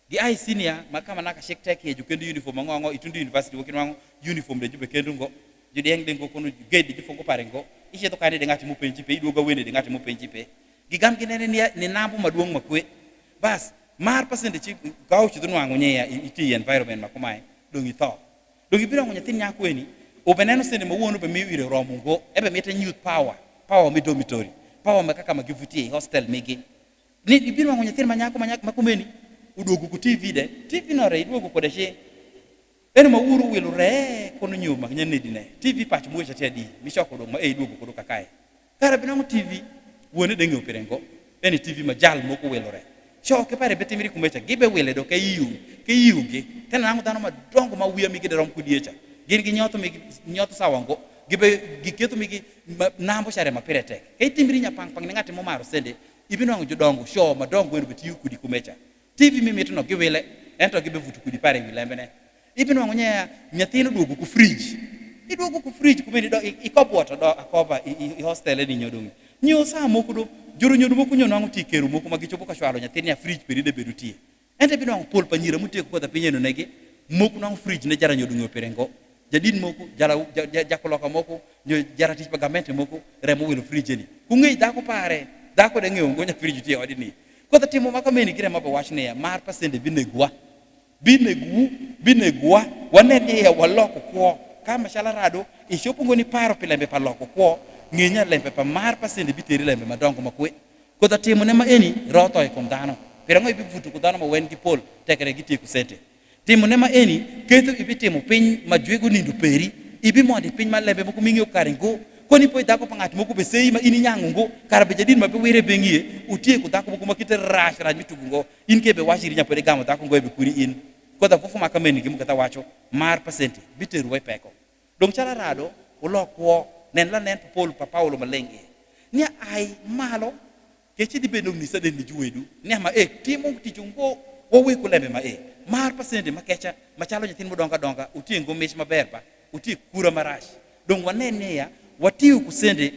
gi ai senior makama naka shektek ye jukendo uniform ngongo itundi university wokin wango uniform de jube kendo ngo judeng dengo kono gedi jifongo parengo ishe to kane de ngati mu penji pe iduga wene de ngati mu penji pe gigam ginene ni nambu maduong makwe bas mar pasende chi gaw chi dunwango nyeya iti environment makomai dongi to dongi biro ngonya tin nyakweni obeneno sende mawuono be miwire romungo ebe mete youth power mi dormitory power makaka magivutie hostel migi ni biro ngonya tin manyako makomeni udogu ku tv no re idogu ko deshe eno mawuru wilu re kono nyuma nyane dine tv patch muwe chatia di mi shoko do ma idogu ko do kakae kara binango tv wone denge operengo eni tv majal moko wilu re shoke pare betimiri kumecha gibe wile do kayuge tena nango dano ma dongo ma wiya migi derom kudiecha gi nyoto sawango gibe giketo migi nambo share ma pirete kay timiri nya pang ngati mo maro sende ibino ngo jodongo show ma dongo wenu beti kudi kumecha tv mi meto no giwile ento gibe vutu kudi pare wilembene ibino ngo nya nyathino duogo ku fridge kumeni do ikobota do akoba i hostel ni nyodongo nyo sa moko do juru nyodu moko nyono ngo tikeru moko magichopo ka shwalo nyathini ya fridge peride bedutie ente bino ngo pol panyira mutie ko da pinyeno nege moko no fridge ne jara nyodu ngoperengo jadin moko jara jakoloka moko nyo jara tich pagamente moko remo wilo fridge ni kungei dako pare dako de ngeo ngonya fridge tie odini ko da timo makameni gire maba washne ya mar pasende binegwa wanene ya waloko ko kama shala rado ishopo ngoni paro pilembe paloko ko ngenya lembe pa mar pasende biteri lembe madongo makwe ko da timo ne ma eni roto e kondano pero ngo ibivutu ko dano ma wen gi pol tekere giti ku sete timo ne ma eni keto ibitimo piny majwego nindu peri ibi mondi piny ma lembe moko mingio karengo koni poi dako pangat moko be sei ma ini nyangungo karabe jadin ma be wire bengie utie ko dako moko makite rash raj mitugungo in ke be washiri nya pore gamo dako ngoy be kuri in ko da fofu makameni gimu kata wacho mar percent biteru we peko donc chala rado ulo ko nen la nen pol pa paulo malenge ni ai malo ke ci di be ni sa den ni juwedu ni ma timo ti jungo wo we ko lembe ma mar percent ma kecha ma chalo nyatin mo donga utie ngo mesh ma berba utie kura marash donc wanene ya watiu kusende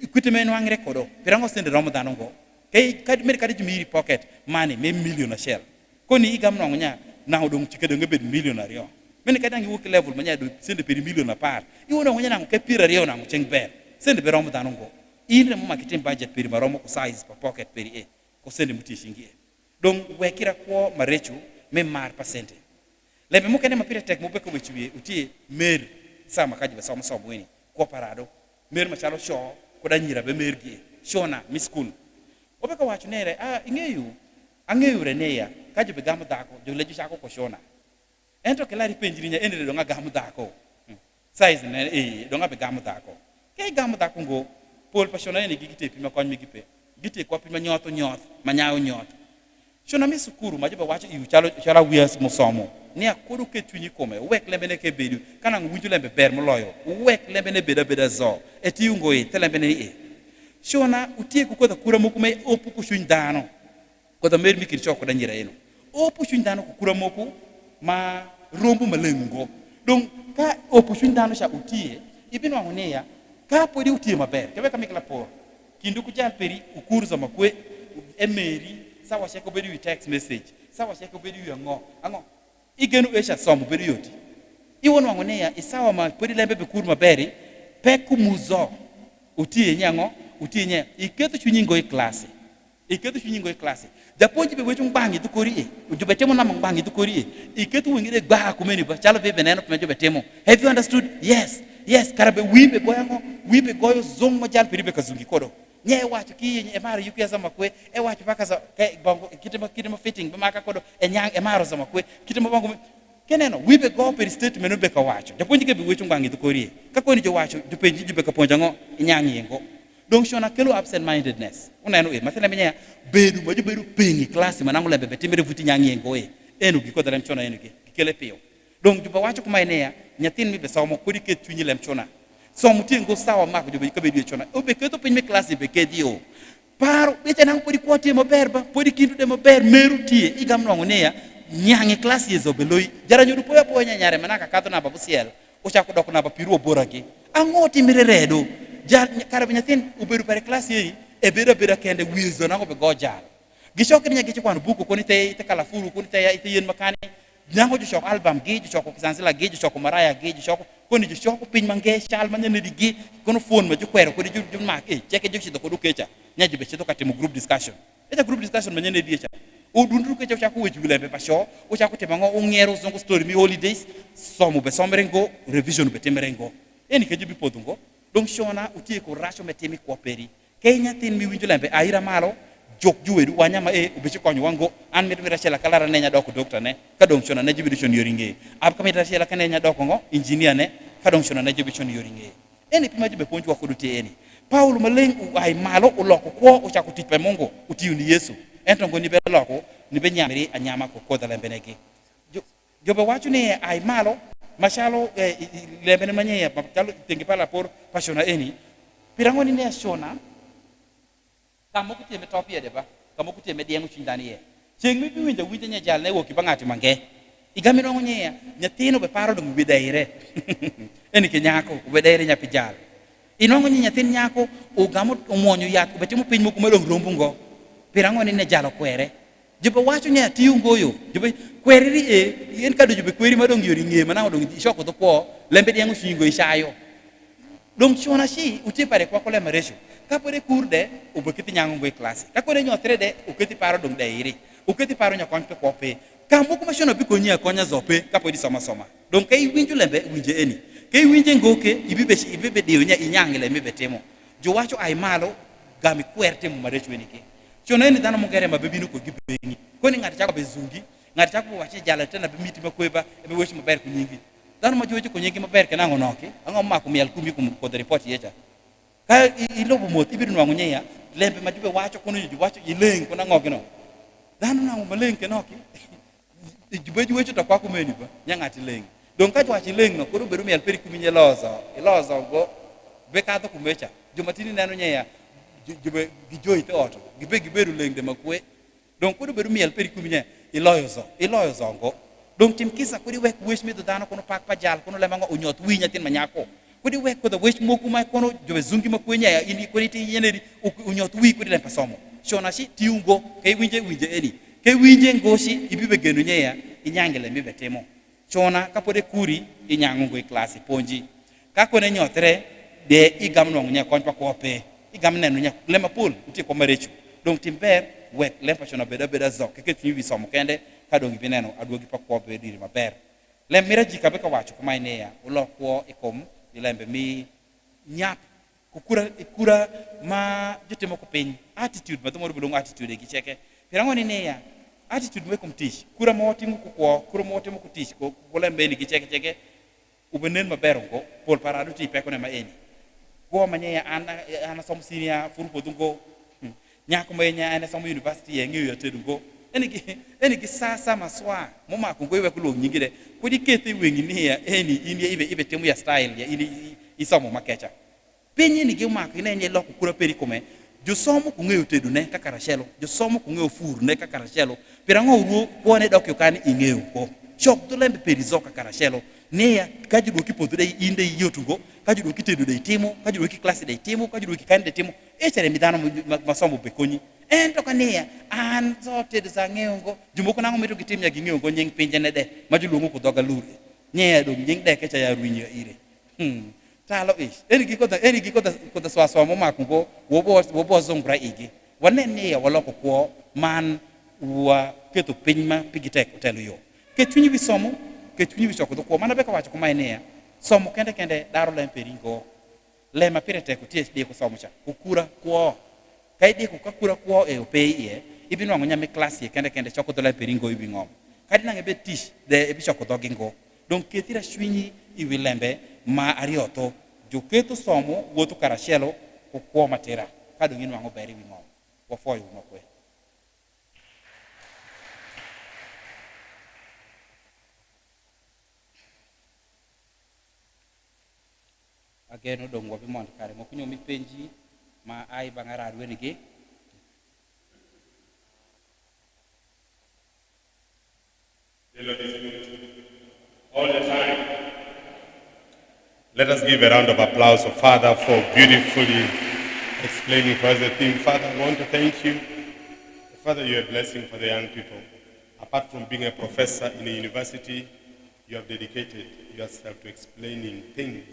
ikutemeno angre kodo pirango sende ramadan ngo kay kadi mer kadi jumiri pocket money me million a shell koni igam no nya na hodong chikedo ngebe millionaire men kadi ngi wuk level manya do sende peri million a par iwono nya na ke pira rio na cheng ber sende be ramadan ngo ine mo marketing budget peri maromo ko size pa pocket peri ko sende muti shingi donc wekira ko marechu me mar percent lebe mo kene mapira tek mo be ko bechuye utie mer sama kaji be sama somo weni ko parado mer machalo show ko danyira be mer gi shona mi school obe ka wacho nere angeyu reneya kaji be gamu dako jo leju chako ko shona ento kelari penjirinya ende do nga gamu dako size ne do nga be gamu dako ke gamu dako ngo pol passion ene gigite pima kon mi gipe gite ko pima nyoto manyawo nyoto shona mi sukuru majiba wacho yu chala wias mo somo ni akodo ke tunyi kome wek lembe ne ke bedu kana ngwuju lembe ber mo loyo wek lembe ne beda zo eti ungo telembe ne shona utie ko da kura moko me opu ko shuñ dano ko da mer mi kin choko da nyira eno opu shuñ dano ko kura moko ma rombu malengo donc ka opu shuñ dano sha utie ibino ngoneya ka podi utie maber kebe kamikla por kindu ku jal peri ukuru za makwe emeri sawa sheko bedu text message sawa sheko bedu yango igenu esha somo beri yoti iwono ngoneya isawa ma podi lembe be kur maberi peku muzo utie nyango utie nya iketo chunyingo classe japonji be wetu mbangi dukori ujube temo na mbangi dukori iketo wengire gba kumeni ba chala be beneno pemejo betemo have you understood yes karabe wibe goyo zong majal peribe kazungi kodo nye wacho ki e mara yuki za makwe e wacho paka za bongo kitema fitting be maka kodo e nyang e mara za makwe kitema bongo keneno wibe go per statement be ka wacho japonji ke be wetu mbangi dukori ka ko ni jo wacho jupenji jube ka ponja ngo nyang yengo donc shona kelo absent mindedness uneno matele menya bedu majo bedu pengi class manango lembe betimere vuti nyang yengo enu giko dalem chona enu kele pio donc juba wacho kuma enea nyatin mi be sawo ko dike tunyi lem chona so muti ngo sawa mako jobe ka bedu chona obe keto penyi class be kedio paro be tanang podi kwati mo berba podi kindu de mo ber meru tie igam no nea nyangi class yezo beloi jara nyodu poya nyanyare manaka kato na babu siel o chako doko na bapiru borage angoti mireredo jal karabe nyatin uberu pare class yi e beda kende wizo nango be gojal gishoke nya gichi kwanu buku koni te kala furu koni te ite yen makani nango jo shoko album gi jo shoko kisansila gi jo shoko maraya gi jo shoko koni jo shoko pin mange shal manyane di gi kono phone ma jo kwero kodi jo mak cheke jo shido kodu kecha nya jibe chido katimo group discussion manyane di echa o dundu kecha chako weju lembe pa show o chako te mango ungero zongo story mi holidays somo be somberengo revision be temerengo eni keji bi podungo donc shona utie ko racho metemi ko peri kenya tin mi winju lembe aira malo jok juwedu wanyama ubechi konyo wango an mit mirachela kalara nenya doko doctor ne kadong shona na jibidition yoringe ab kamita rachela kanenya doko ngo engineer ne kadong shona na jibidition yoringe eni pima jibe ponju wakuduti eni paulo maleng ai malo uloko ko uchako tipe mongo utiuni yesu entongo ni be loko ni be nyamiri anyama ko koda lembe neki jobe wachu ne ai malo mashalo lembe manye ya talo tengi pala por pasiona eni pirango ni ne shona kamo kutie metopia deba kamo kutie mediengu chindani ye chengmi biwinja wije nya jal ne woki bangati mange igamino ngonya nyatino be paro dum bidaire eni ke nyako be daire nya pijal inongo nya nyatin nyako o gamo omonyo yak be timo piny moko malong rombungo pirango ni ne jalo kwere jibe wacho nya tiungo yo jibe kweri yen kado jibe kweri madong yori nge manango dong shoko to ko lembe diengu shingo ishayo donc shona shi uti pare kwa kole maresho kapore kurde ubekiti nyango ngwe classe kakore nyotre de uketi paro dong daire uketi paro nya konpe kope kamu kuma shona biko nya konya zope kapodi soma donc kay winju lembe winje eni kay winje ngoke ibibe de nya inyangile mebe temo jo wacho ay malo gami kwerte mu maresho enike shona eni dana mugere mabebinu ko gibeni koni ngati chako bezungi ngati chako wachi jala tena be miti makweba be weshi maber ku nyingi dana majoje ko nyingi maber kenango noke ango mako miel kumi ko de report yecha Ka ilobo mot ibiro nwango nyeya lembe ma jube wacho kono ju wacho ileng kona ngogino. Dhano nango maleng kenoki. Jube juwecho to kwa kumeni ba nyangati leng. Don ka jwachi leng no koro beru miel peri kuminye ilozo go be kadho kumecha. Jomatini neno nyeya jube gijoi te oto giberu leng de makwe. Don koro beru miel peri kuminye iloyo zongo. Don tim kisa kodi wek wish mi dhano kono pak pajal kono lemango unyot wi nyatin manyako. Kodi wek ko the wish moku mai kono jobe zungi makwenya ya ini kodi ti yeneri unyot wi kodi lempa somo. Shona shi tiungo kai winje eni. Kai winje ngoshi ibibe genu nyeya inyangele mi betemo. Chona kapode kuri inyango klasi ponji. Kako ne nyotre de igam no nya konpa kope. Igam nenu nya lema pul uti ko marechu. Don timber wek lempa chona beda zok keke tiwi somo kende kadongi bineno aduogi pa kope diri maber. Lem miraji kabeka wacho kuma ineya ulokwo ikom ilembe mi nyap kukura ma jotemo ko piny attitude ma tomoro bilong attitude gi cheke pirango ni neya attitude me kumtish kura mo timo ko kura mo timo ko tish ko lembe ni gi cheke ubenen maber ngo pol parado ti peko ne ma eni go manyeya ana som senior furu podungo nyako menya ana som university ye ngiyo tedungo eni gi sasa maswa mo ma ko we ko lo nyingire ko di kete wengi ni ya eni ibe temu ya style ya ini isomo makecha penye ni gi ma ko ne lo ko kura peri kome jo somo ko ngeyo tedu ne ka karashelo jo somo ko ngeyo furu ne ka karashelo pirango ru ko ne dokyo kan ingeyo ko chok to lembe peri zoka karashelo ne ya kajudo kipodu dai inde yotugo kajudo kitedu dai timo kajudo ki class dai timo kajudo ki kan dai timo echere midano masomo bekonyi ento kania an zote za ngeongo jumoko nango meto gitimnya gi ngeongo nyeng pinje ne de majulungu ko doga lure nye do nyeng de kecha ya ruinyo ire talo ish eni gi ko da swaso mo makungo wobo zongra igi wane ne ya waloko ko man wa keto pinma pigitek otelo yo ketuni bisomo ketuni bisoko do ko mana be ka wacho ko mai ne ya somo kende daro lem peringo lema pirete ko THD ko somo cha ukura ko kaidi ko kakura ko e opeye ibino ngo nyame class ye kende choko to la peringo ibingo kadi nange betish de ebi choko to gingo donc ketira shwinyi iwilembe ma arioto jo keto somo woto karashelo ko matera kado ngino ngo beri wingo wo foyo no kwe ageno dongo bi mont kare mo kunyo mi penji ma ai bangara wenige all the time. Let us give a round of applause for Father for beautifully explaining for us the theme. Father, I want to thank you. Father, you're a blessing for the young people. Apart from being a professor in a university, you have dedicated yourself to explaining things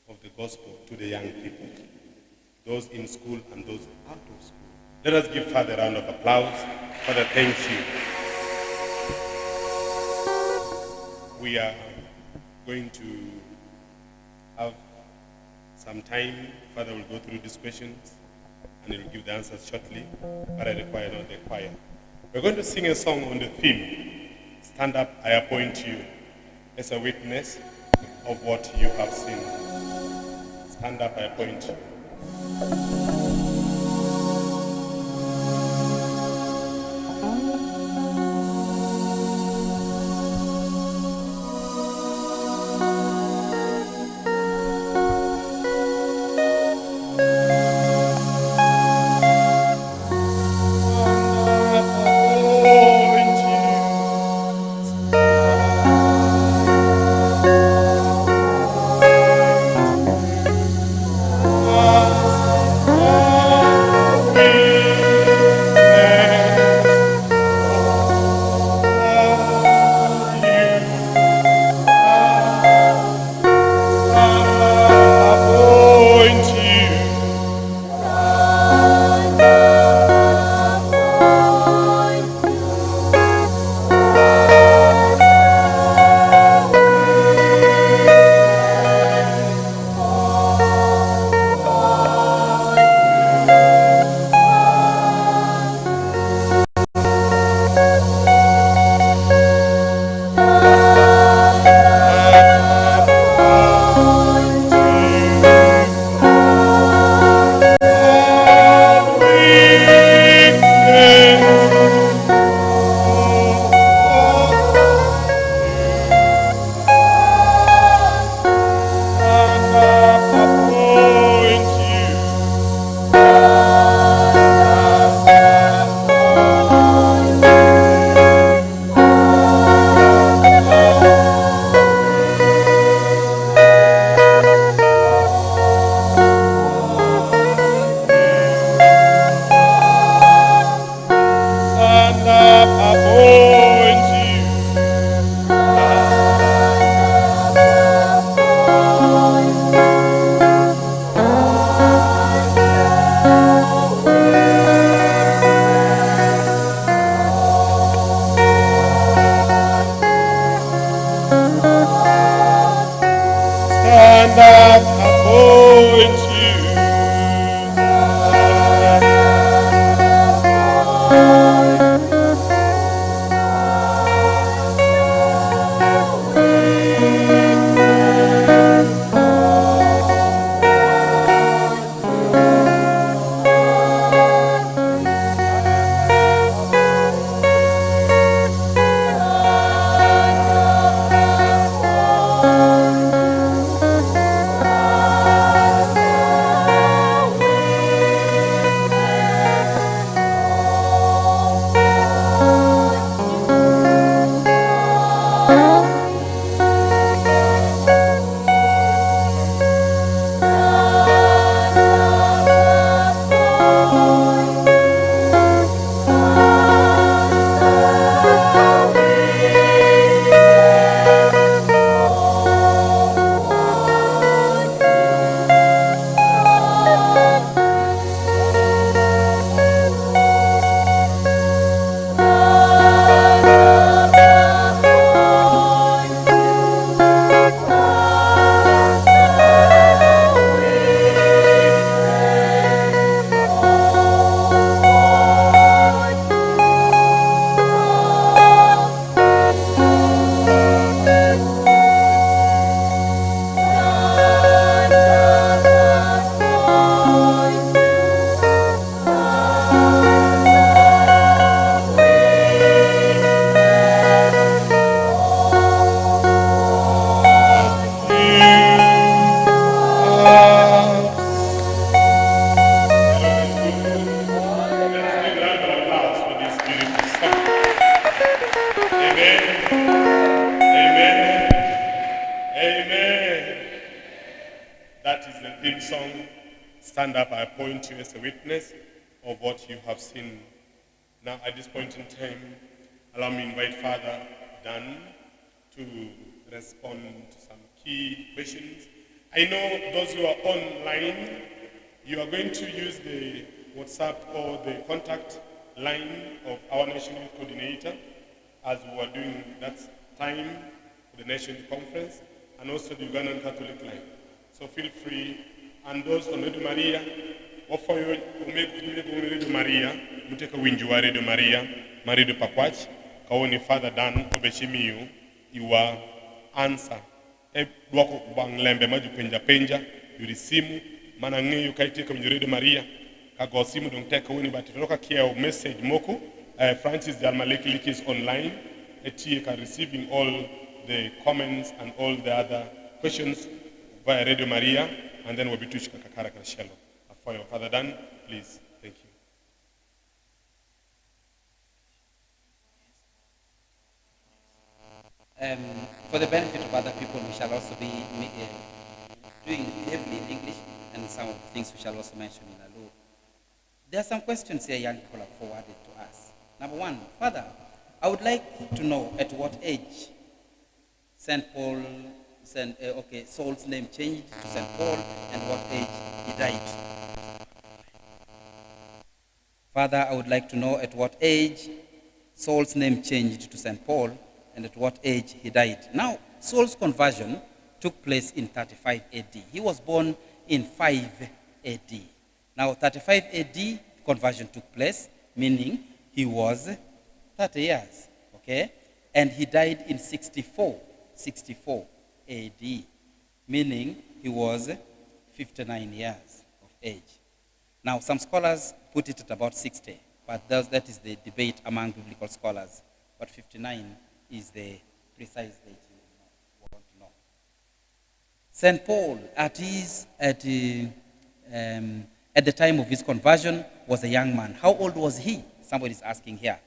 of the gospel to the young people, those in school and those out of school. Let us give Father a round of applause. Father, thank you. We are going to have some time. Father will go through these questions and he will give the answers shortly, but I require not the choir. We're going to sing a song on the theme, Stand Up, I Appoint You, as a witness of what you have seen. Stand up, I appoint you. lead song, Stand Up, I Appoint You, as a witness of what you have seen. Now, at this point in time, allow me to invite Father Dan to respond to some key questions. I know those who are online, you are going to use the WhatsApp or the contact line of our National Coordinator as we are doing that time for the National Conference, and also the Ugandan Catholic line. So feel free. And those on Radio Maria, offer you Radio Maria, muteka winji wa Radio Maria, Marido Pakwach, kaoni Father Dan obeshimiyu, iwa answer. Dwako bang lembe maju penja, yuri simu, mana ngeyu kaiteka winji Radio Maria, kago simu dong teka wini bati toka kia message moko, Francis Jalmaleki is online, etie ka receiving all the comments and all the other questions via Radio Maria, and then we'll be tushka kakara krashelo. For your Father Dan, please. Thank you. For the benefit of other people, we shall also be doing heavily in English, and some of the things we shall also mention in Alu. There are some questions here young people have forwarded to us. Number one, Father, I would like to know at what age St. Paul, Saul's name changed to St. Paul, and what age he died. Father, I would like to know at what age Saul's name changed to St. Paul, and at what age he died. Now, Saul's conversion took place in 35 AD. He was born in 5 AD. Now, 35 AD, conversion took place, meaning he was 30 years, okay? And he died in 64 AD, meaning he was 59 years of age. Now, some scholars put it at about 60, but that is the debate among biblical scholars. But 59 is the precise date you want to know. St. Paul, at the time of his conversion, was a young man. How old was he? Somebody is asking here.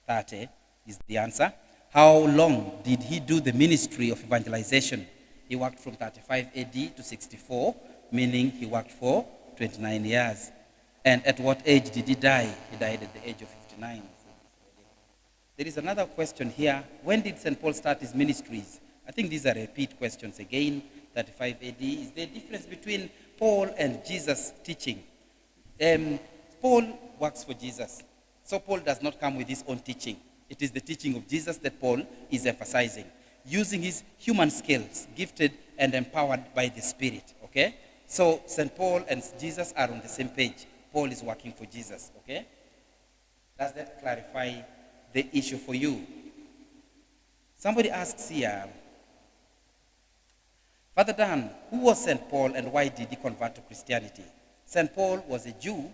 30 is the answer. How long did he do the ministry of evangelization? He worked from 35 AD to 64, meaning he worked for 29 years. And at what age did he die? He died at the age of 59. There is another question here. When did St. Paul start his ministries? I think these are repeat questions again. 35 AD. Is there a difference between Paul and Jesus' teaching? Paul works for Jesus. So Paul does not come with his own teaching. It is the teaching of Jesus that Paul is emphasizing, using his human skills, gifted and empowered by the Spirit, okay? So St. Paul and Jesus are on the same page. Paul is working for Jesus, okay? Does that clarify the issue for you? Somebody asks here, Father Dan, who was St. Paul and why did he convert to Christianity? St. Paul was a Jew,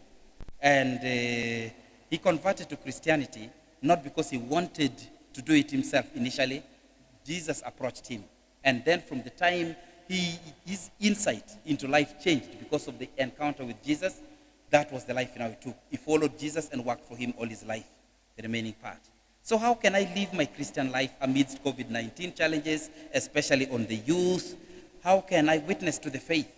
and he converted to Christianity not because he wanted to do it himself initially. Jesus approached him. And then from the time his insight into life changed because of the encounter with Jesus, that was the life now he took. He followed Jesus and worked for him all his life, the remaining part. So how can I live my Christian life amidst COVID-19 challenges, especially on the youth? How can I witness to the faith?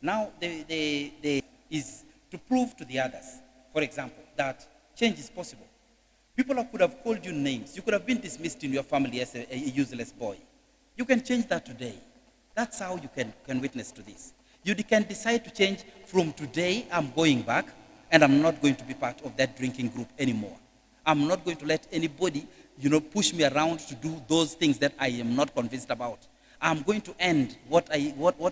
Now, is to prove to the others, for example, that change is possible. People could have called you names. You could have been dismissed in your family as a useless boy. You can change that today. That's how you can witness to this. You can decide to change from today, I'm going back, and I'm not going to be part of that drinking group anymore. I'm not going to let anybody, push me around to do those things that I am not convinced about. I'm going to end what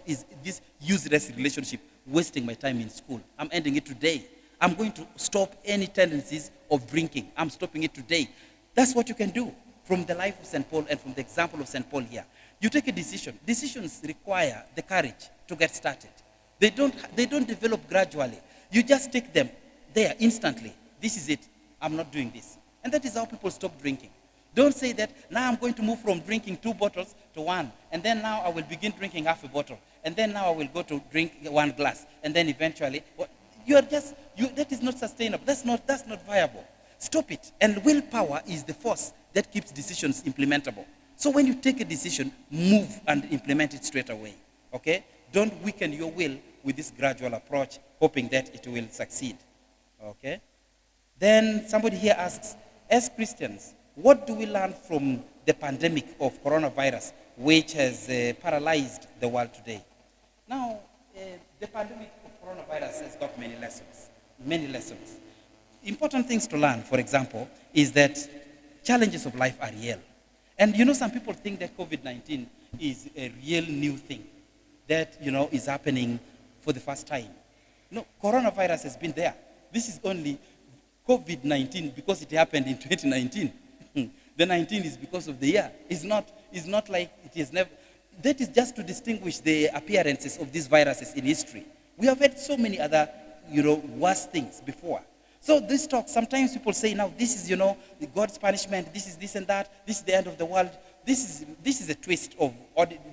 is this useless relationship, wasting my time in school. I'm ending it today. I'm going to stop any tendencies of drinking. I'm stopping it today. That's what you can do from the life of St. Paul and from the example of St. Paul here. You take a decision. Decisions require the courage to get started. They don't develop gradually. You just take them there instantly. This is it. I'm not doing this. And that is how people stop drinking. Don't say that, now I'm going to move from drinking 2 bottles to 1. And then now I will begin drinking half a bottle. And then now I will go to drink 1 glass. And then eventually, that is not sustainable. That's not viable. Stop it. And willpower is the force that keeps decisions implementable. So when you take a decision, move and implement it straight away. Okay? Don't weaken your will with this gradual approach, hoping that it will succeed. Okay? Then somebody here asks, as Christians, what do we learn from the pandemic of coronavirus, which has paralyzed the world today? Now, the pandemic of coronavirus has got many lessons, many lessons. Important things to learn, for example, is that challenges of life are real. And you know, some people think that COVID-19 is a real new thing that, you know, is happening for the first time. No, coronavirus has been there. This is only COVID-19 because it happened in 2019. The 19 is because of the year. It's not like it is never. That is just to distinguish the appearances of these viruses in history. We have had so many other, you know, worse things before. So this talk, sometimes people say, now this is, you know, God's punishment, this is this and that, this is the end of the world. This is a twist of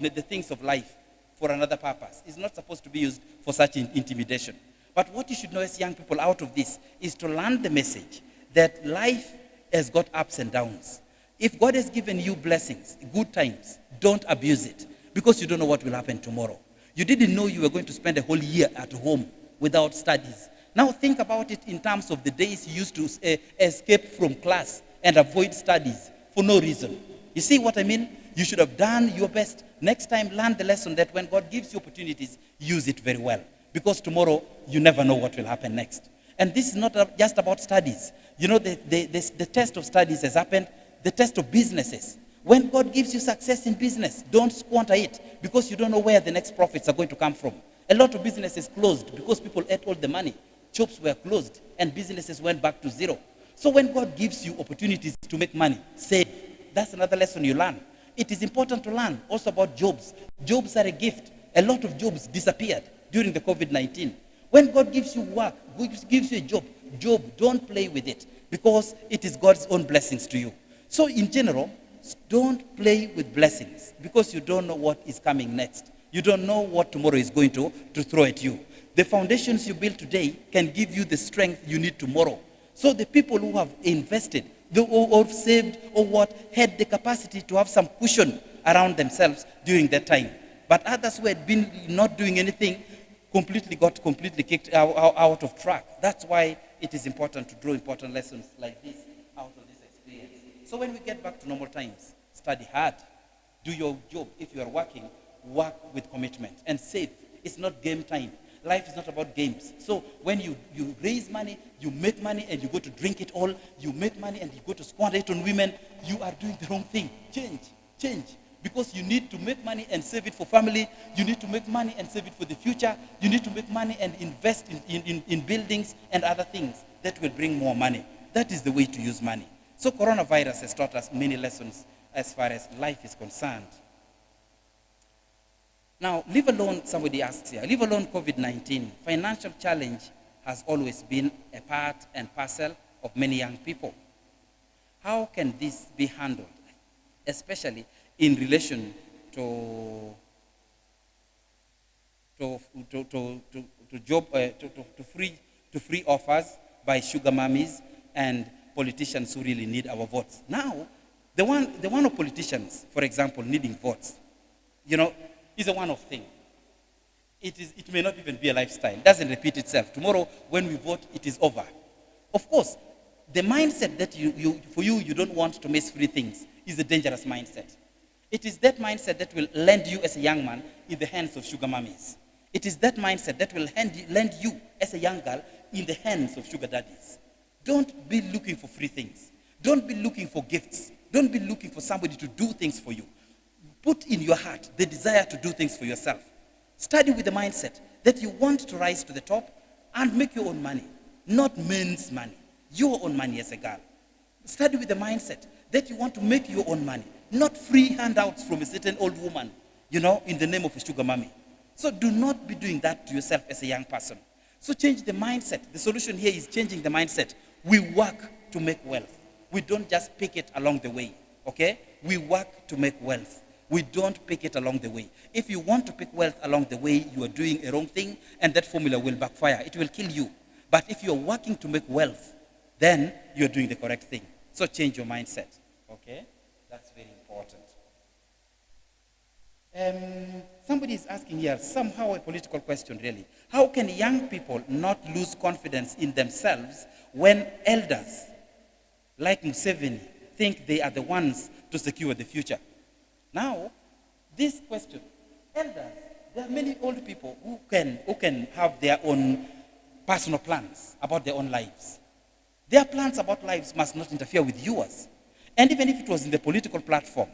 the things of life for another purpose. It's not supposed to be used for such intimidation. But what you should know as young people out of this is to learn the message that life has got ups and downs. If God has given you blessings, good times, don't abuse it because you don't know what will happen tomorrow. You didn't know you were going to spend a whole year at home without studies. Now think about it in terms of the days you used to escape from class and avoid studies for no reason. You see what I mean? You should have done your best. Next time, learn the lesson that when God gives you opportunities, use it very well. Because tomorrow, you never know what will happen next. And this is not just about studies. You know, the test of studies has happened, the test of businesses. When God gives you success in business, don't squander it because you don't know where the next profits are going to come from. A lot of businesses closed because people ate all the money. Shops were closed and businesses went back to zero. So when God gives you opportunities to make money, save. That's another lesson you learn. It is important to learn also about jobs. Jobs are a gift. A lot of jobs disappeared during the COVID-19. When God gives you work, gives you a job, don't play with it because it is God's own blessings to you. So in general, don't play with blessings because you don't know what is coming next. You don't know what tomorrow is going to throw at you. The foundations you build today can give you the strength you need tomorrow. So the people who have invested, who have saved or what, had the capacity to have some cushion around themselves during that time. But others who had been not doing anything got completely kicked out of track. That's why it is important to draw important lessons like this out of this experience. So when we get back to normal times, study hard, do your job. If you are working, work with commitment and save. It's not game time. Life is not about games. So when you raise money, you make money and you go to drink it all, you make money and you go to squander it on women, you are doing the wrong thing. Change. Because you need to make money and save it for family. You need to make money and save it for the future. You need to make money and invest in buildings and other things that will bring more money. That is the way to use money. So coronavirus has taught us many lessons as far as life is concerned. Now, leave alone, somebody asks here, leave alone COVID-19. Financial challenge has always been a part and parcel of many young people. How can this be handled, especially in relation to free offers by sugar mummies and politicians who really need our votes? Now, the one of politicians, for example, needing votes, you know, is a one-off thing. It may not even be a lifestyle. It doesn't repeat itself. Tomorrow, when we vote, it is over. Of course, the mindset that you don't want to miss free things is a dangerous mindset. It is that mindset that will land you as a young man in the hands of sugar mummies. It is that mindset that will land you as a young girl in the hands of sugar daddies. Don't be looking for free things. Don't be looking for gifts. Don't be looking for somebody to do things for you. Put in your heart the desire to do things for yourself. Study with the mindset that you want to rise to the top and make your own money, not men's money, your own money as a girl. Study with the mindset that you want to make your own money, not free handouts from a certain old woman, you know, in the name of a sugar mommy. So do not be doing that to yourself as a young person. So change the mindset. The solution here is changing the mindset. We work to make wealth. We don't just pick it along the way, okay? We work to make wealth. We don't pick it along the way. If you want to pick wealth along the way, you are doing a wrong thing, and that formula will backfire. It will kill you. But if you're working to make wealth, then you're doing the correct thing. So change your mindset. Okay? That's very important. somebody is asking here, somehow a political question really. How can young people not lose confidence in themselves when elders like Museveni think they are the ones to secure the future? Now, this question, elders, there are many old people who can have their own personal plans about their own lives. Their plans about lives must not interfere with yours. And even if it was in the political platform,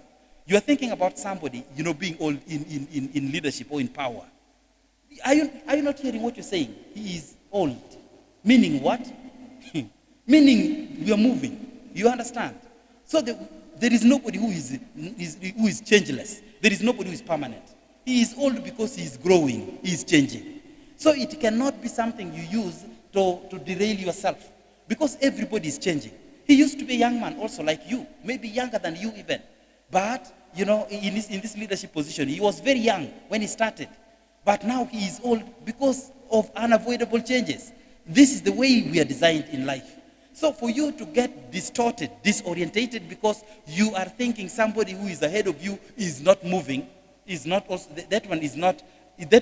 you are thinking about somebody, being old in leadership or in power. Are you not hearing what you're saying? He is old. Meaning what? Meaning we are moving. You understand? So there is nobody who is changeless. There is nobody who is permanent. He is old because he is growing. He is changing. So it cannot be something you use to derail yourself. Because everybody is changing. He used to be a young man also like you. Maybe younger than you even. But, in this leadership position, he was very young when he started. But now he is old because of unavoidable changes. This is the way we are designed in life. So for you to get distorted, disorientated because you are thinking somebody who is ahead of you is not moving, that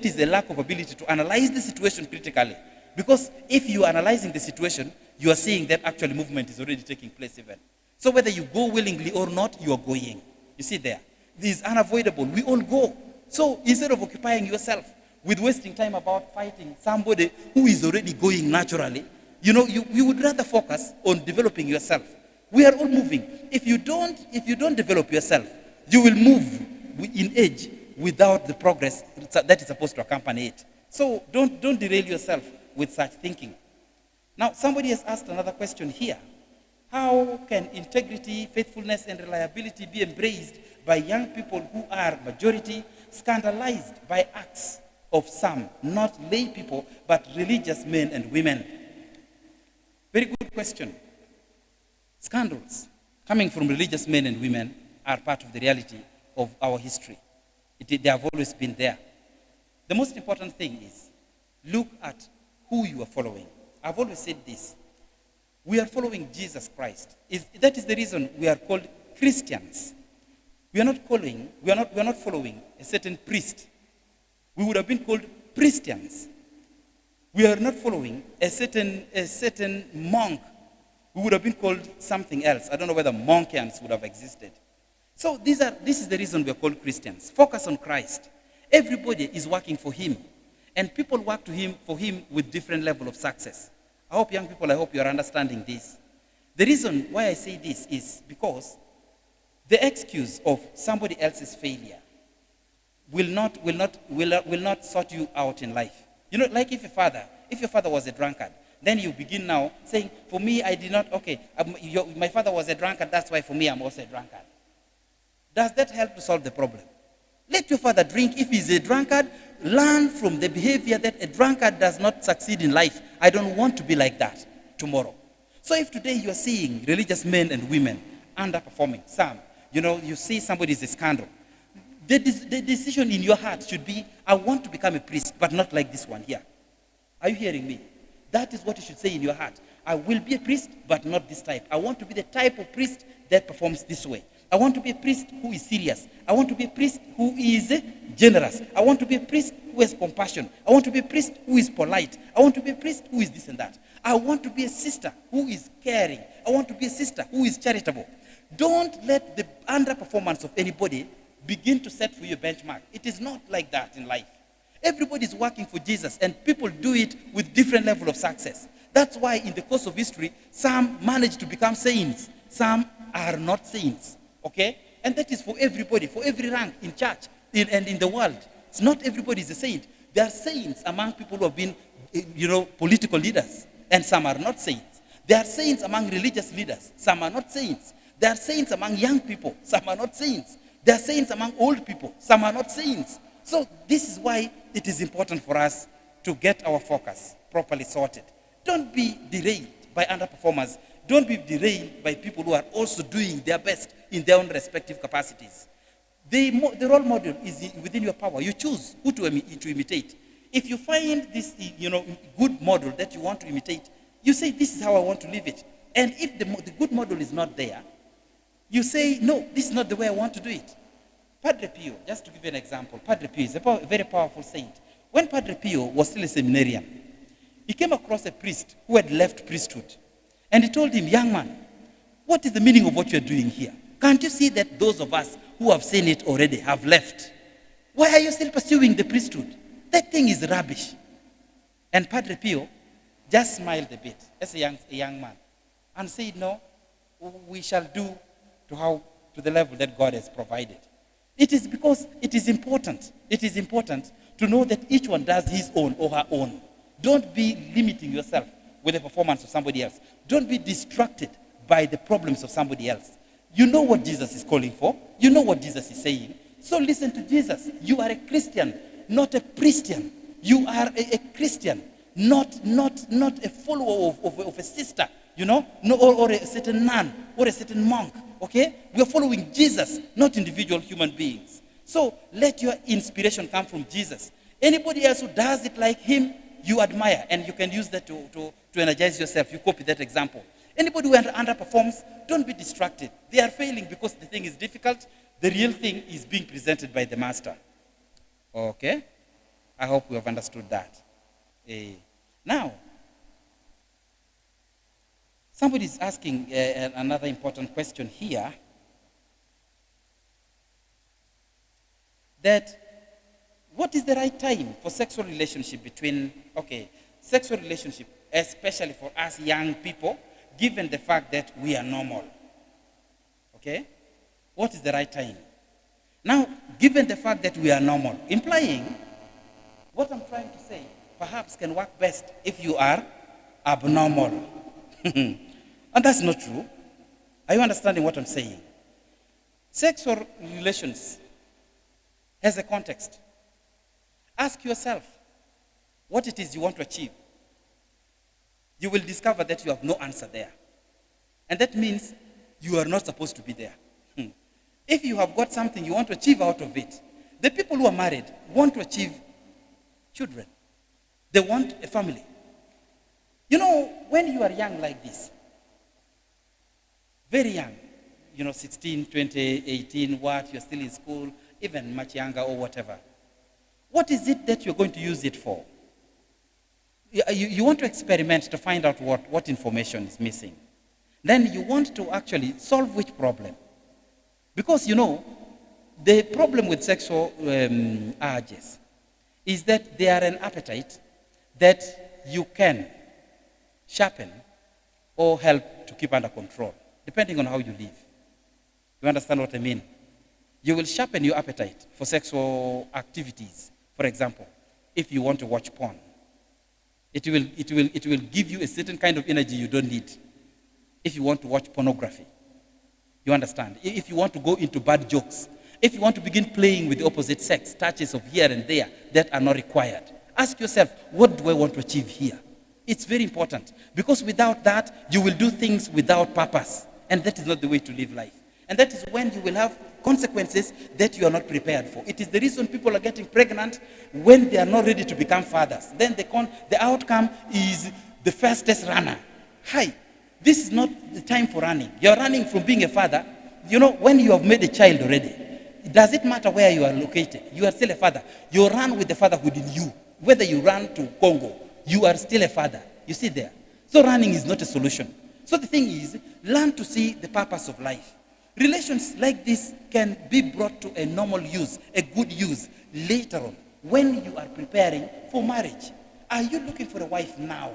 is a lack of ability to analyze the situation critically. Because if you are analyzing the situation, you are seeing that actually movement is already taking place even. So whether you go willingly or not, you are going. You see there. This is unavoidable. We all go. So instead of occupying yourself with wasting time about fighting somebody who is already going naturally, you would rather focus on developing yourself. We are all moving. If you don't develop yourself, you will move in age without the progress that is supposed to accompany it. So don't derail yourself with such thinking. Now, somebody has asked another question here. How can integrity, faithfulness, and reliability be embraced by young people who are majority, scandalized by acts of some, not lay people, but religious men and women? Very good question. Scandals coming from religious men and women are part of the reality of our history. They have always been there. The most important thing is, look at who you are following. I've always said this. We are following Jesus Christ. That is the reason we are called Christians. We are not following a certain priest. We would have been called Christians. We are not following a certain monk. We would have been called something else. I don't know whether monkians would have existed. So this is the reason we are called Christians. Focus on Christ. Everybody is working for him. And people work for him with different level of success. I hope young people, you are understanding this. The reason why I say this is because the excuse of somebody else's failure will not sort you out in life. Like if your father was a drunkard, then you begin now saying, for me, I did not, my father was a drunkard, that's why for me I'm also a drunkard. Does that help to solve the problem? Let your father drink. If he's a drunkard, learn from the behavior that a drunkard does not succeed in life. I don't want to be like that tomorrow. So if today you are seeing religious men and women underperforming, some, you see somebody is a scandal, the decision in your heart should be, I want to become a priest, but not like this one here. Are you hearing me? That is what you should say in your heart. I will be a priest, but not this type. I want to be the type of priest that performs this way. I want to be a priest who is serious. I want to be a priest who is generous. I want to be a priest who has compassion. I want to be a priest who is polite. I want to be a priest who is this and that. I want to be a sister who is caring. I want to be a sister who is charitable. Don't let the underperformance of anybody begin to set for you a benchmark. It is not like that in life. Everybody is working for Jesus, and people do it with different level of success. That's why in the course of history, some manage to become saints. Some are not saints. Okay? And that is for everybody, for every rank in church and in the world. It's not everybody is a saint. There are saints among people who have been, political leaders, and some are not saints. There are saints among religious leaders. Some are not saints. There are saints among young people. Some are not saints. There are saints among old people. Some are not saints. So this is why it is important for us to get our focus properly sorted. Don't be derailed by underperformers. Don't be derailed by people who are also doing their best in their own respective capacities. The role model is within your power. You choose who to imitate. If you find this, good model that you want to imitate, you say, this is how I want to live it. And if the good model is not there, you say, no, this is not the way I want to do it. Padre Pio, just to give you an example, Padre Pio is a very powerful saint. When Padre Pio was still a seminarian, he came across a priest who had left priesthood. And he told him, young man, what is the meaning of what you're doing here? Can't you see that those of us who have seen it already have left? Why are you still pursuing the priesthood? That thing is rubbish. And Padre Pio just smiled a bit as a young man and said, no, we shall do to the level that God has provided. It is because it is important. It is important to know that each one does his own or her own. Don't be limiting yourself with the performance of somebody else. Don't be distracted by the problems of somebody else. You know what Jesus is calling for. You know what Jesus is saying. So listen to Jesus. You are a Christian, not a Christian. You are a Christian, not a follower of a sister, you know, no, or a certain nun or a certain monk. Okay? We are following Jesus, not individual human beings. So let your inspiration come from Jesus. Anybody else who does it like him, you admire, and you can use that to energize yourself. You copy that example. Anybody who underperforms, don't be distracted. They are failing because the thing is difficult. The real thing is being presented by the master. Okay? I hope we have understood that. Now, somebody is asking another important question here. That what is the right time for sexual relationship between, sexual relationship, especially for us young people, given the fact that we are normal? Okay? What is the right time? Now, given the fact that we are normal, implying what I'm trying to say perhaps can work best if you are abnormal. And that's not true. Are you understanding what I'm saying? Sexual relations has a context. Ask yourself what it is you want to achieve. You will discover that you have no answer there. And that means you are not supposed to be there. If you have got something you want to achieve out of it, the people who are married want to achieve children. They want a family. You know, when you are young like this, very young, 16, 20, 18, you're still in school, even much younger or whatever. What is it that you're going to use it for? You want to experiment to find out what information is missing. Then you want to actually solve which problem? Because, the problem with sexual urges is that they are an appetite that you can sharpen or help to keep under control, depending on how you live. You understand what I mean? You will sharpen your appetite for sexual activities. For example, if you want to watch porn, it will give you a certain kind of energy you don't need. If you want to watch pornography, you understand? If you want to go into bad jokes, if you want to begin playing with the opposite sex, touches of here and there that are not required, ask yourself, what do I want to achieve here? It's very important, because without that, you will do things without purpose, and that is not the way to live life. And that is when you will have consequences that you are not prepared for. It is the reason people are getting pregnant when they are not ready to become fathers. Then the outcome is the fastest runner. Hi, this is not the time for running. You're running from being a father. When you have made a child already, does it matter where you are located? You are still a father. You run with the fatherhood in you. Whether you run to Congo, you are still a father. You see there? So running is not a solution. So the thing is, learn to see the purpose of life. Relations like this can be brought to a normal use, a good use, later on, when you are preparing for marriage. Are you looking for a wife now?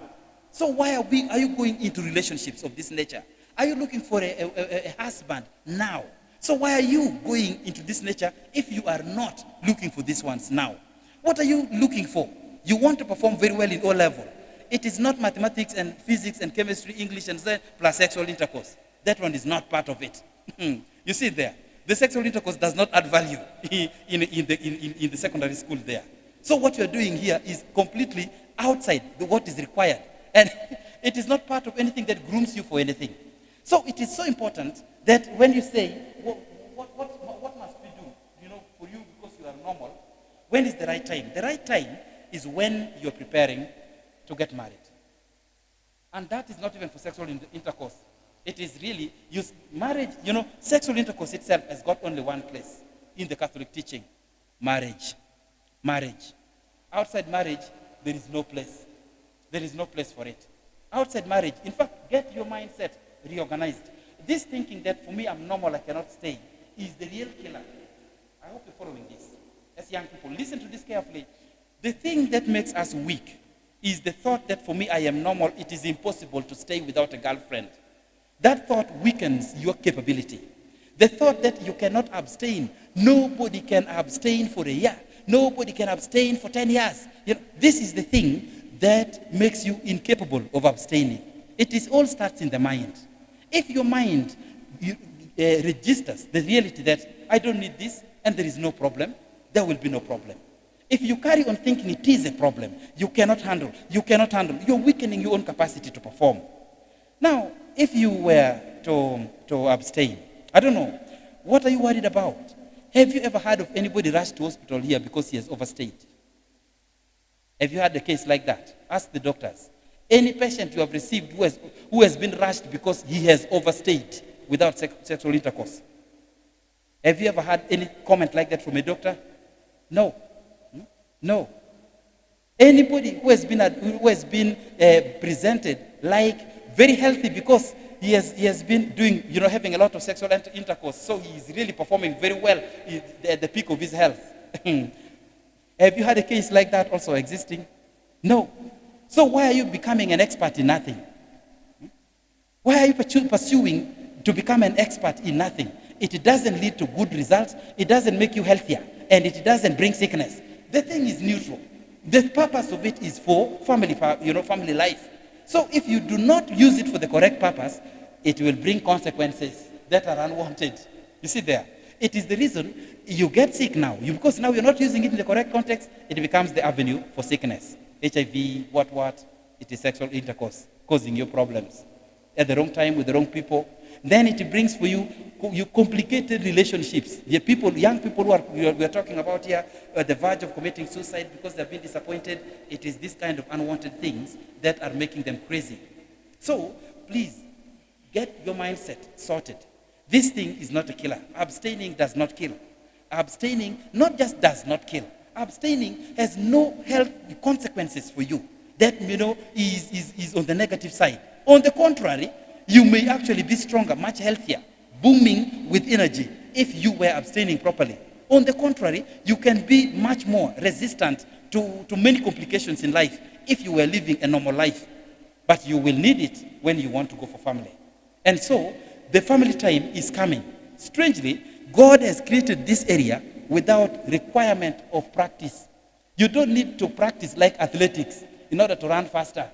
So why are you going into relationships of this nature? Are you looking for a husband now? So why are you going into this nature if you are not looking for these ones now? What are you looking for? You want to perform very well in O level. It is not mathematics and physics and chemistry, English and plus sexual intercourse. That one is not part of it. You see there, the sexual intercourse does not add value in the secondary school there. So what you're doing here is completely outside what is required. And it is not part of anything that grooms you for anything. So it is so important that when you say, what must we do, for you because you are normal, when is the right time? The right time is when you're preparing to get married. And that is not even for sexual intercourse. It is really, marriage, sexual intercourse itself has got only one place. in the Catholic teaching? Marriage. Marriage. Outside marriage, there is no place. There is no place for it. Outside marriage, in fact, get your mindset reorganized. This thinking that for me I'm normal, I cannot stay, is the real killer. I hope you're following this. As young people, listen to this carefully. The thing that makes us weak is the thought that for me I am normal, it is impossible to stay without a girlfriend. That thought weakens your capability. The thought that you cannot abstain. Nobody can abstain for a year. Nobody can abstain for 10 years. You know, this is the thing that makes you incapable of abstaining. It all starts in the mind. If your mind registers the reality that I don't need this and there is no problem, there will be no problem. If you carry on thinking it is a problem, you cannot handle, you're weakening your own capacity to perform. Now, if you were to abstain, I don't know, what are you worried about? Have you ever heard of anybody rushed to hospital here because he has overstayed? Have you had a case like that? Ask the doctors. Any patient you have received who has been rushed because he has overstayed without sexual intercourse? Have you ever had any comment like that from a doctor? No. No. Anybody who has been presented like very healthy because he has been doing, having a lot of sexual intercourse, so he is really performing very well at the peak of his health. Have you had a case like that also existing? No. So why are you becoming an expert in nothing? Why are you pursuing to become an expert in nothing? It doesn't lead to good results, it doesn't make you healthier, and it doesn't bring sickness. The thing is neutral. The purpose of it is for family life. So if you do not use it for the correct purpose, it will bring consequences that are unwanted. You see there? It is the reason you get sick now. Because now you're not using it in the correct context, it becomes the avenue for sickness. HIV, what? It is sexual intercourse causing you problems. At the wrong time with the wrong people. Then it brings for you complicated relationships. The young people we are talking about here at the verge of committing suicide because they've been disappointed. It is this kind of unwanted things that are making them crazy. So, please, get your mindset sorted. This thing is not a killer. Abstaining does not kill. Abstaining not just does not kill. Abstaining has no health consequences for you. That, is on the negative side. On the contrary, you may actually be stronger, much healthier, booming with energy if you were abstaining properly. On the contrary, you can be much more resistant to many complications in life if you were living a normal life. But you will need it when you want to go for family. And so, the family time is coming. Strangely, God has created this area without requirement of practice. You don't need to practice like athletics in order to run faster.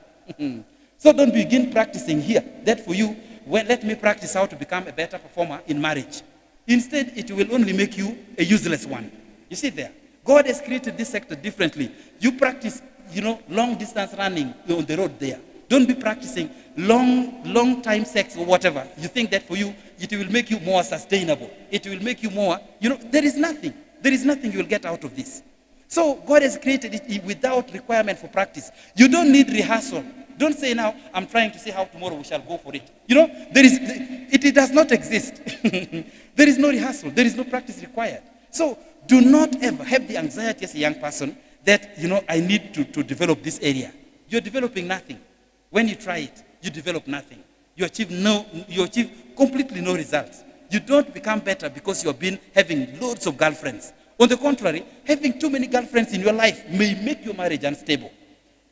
So don't begin practicing here. That for you, let me practice how to become a better performer in marriage. Instead, it will only make you a useless one. You see there? God has created this sector differently. You practice, long distance running on the road there. Don't be practicing long time sex or whatever. You think that for you, it will make you more sustainable. It will make you more, there is nothing. There is nothing you will get out of this. So God has created it without requirement for practice. You don't need rehearsal. Don't say now, I'm trying to see how tomorrow we shall go for it. It does not exist. There is no rehearsal. There is no practice required. So do not ever have the anxiety as a young person that, I need to develop this area. You're developing nothing. When you try it, you develop nothing. You achieve completely no results. You don't become better because you have been having loads of girlfriends. On the contrary, having too many girlfriends in your life may make your marriage unstable.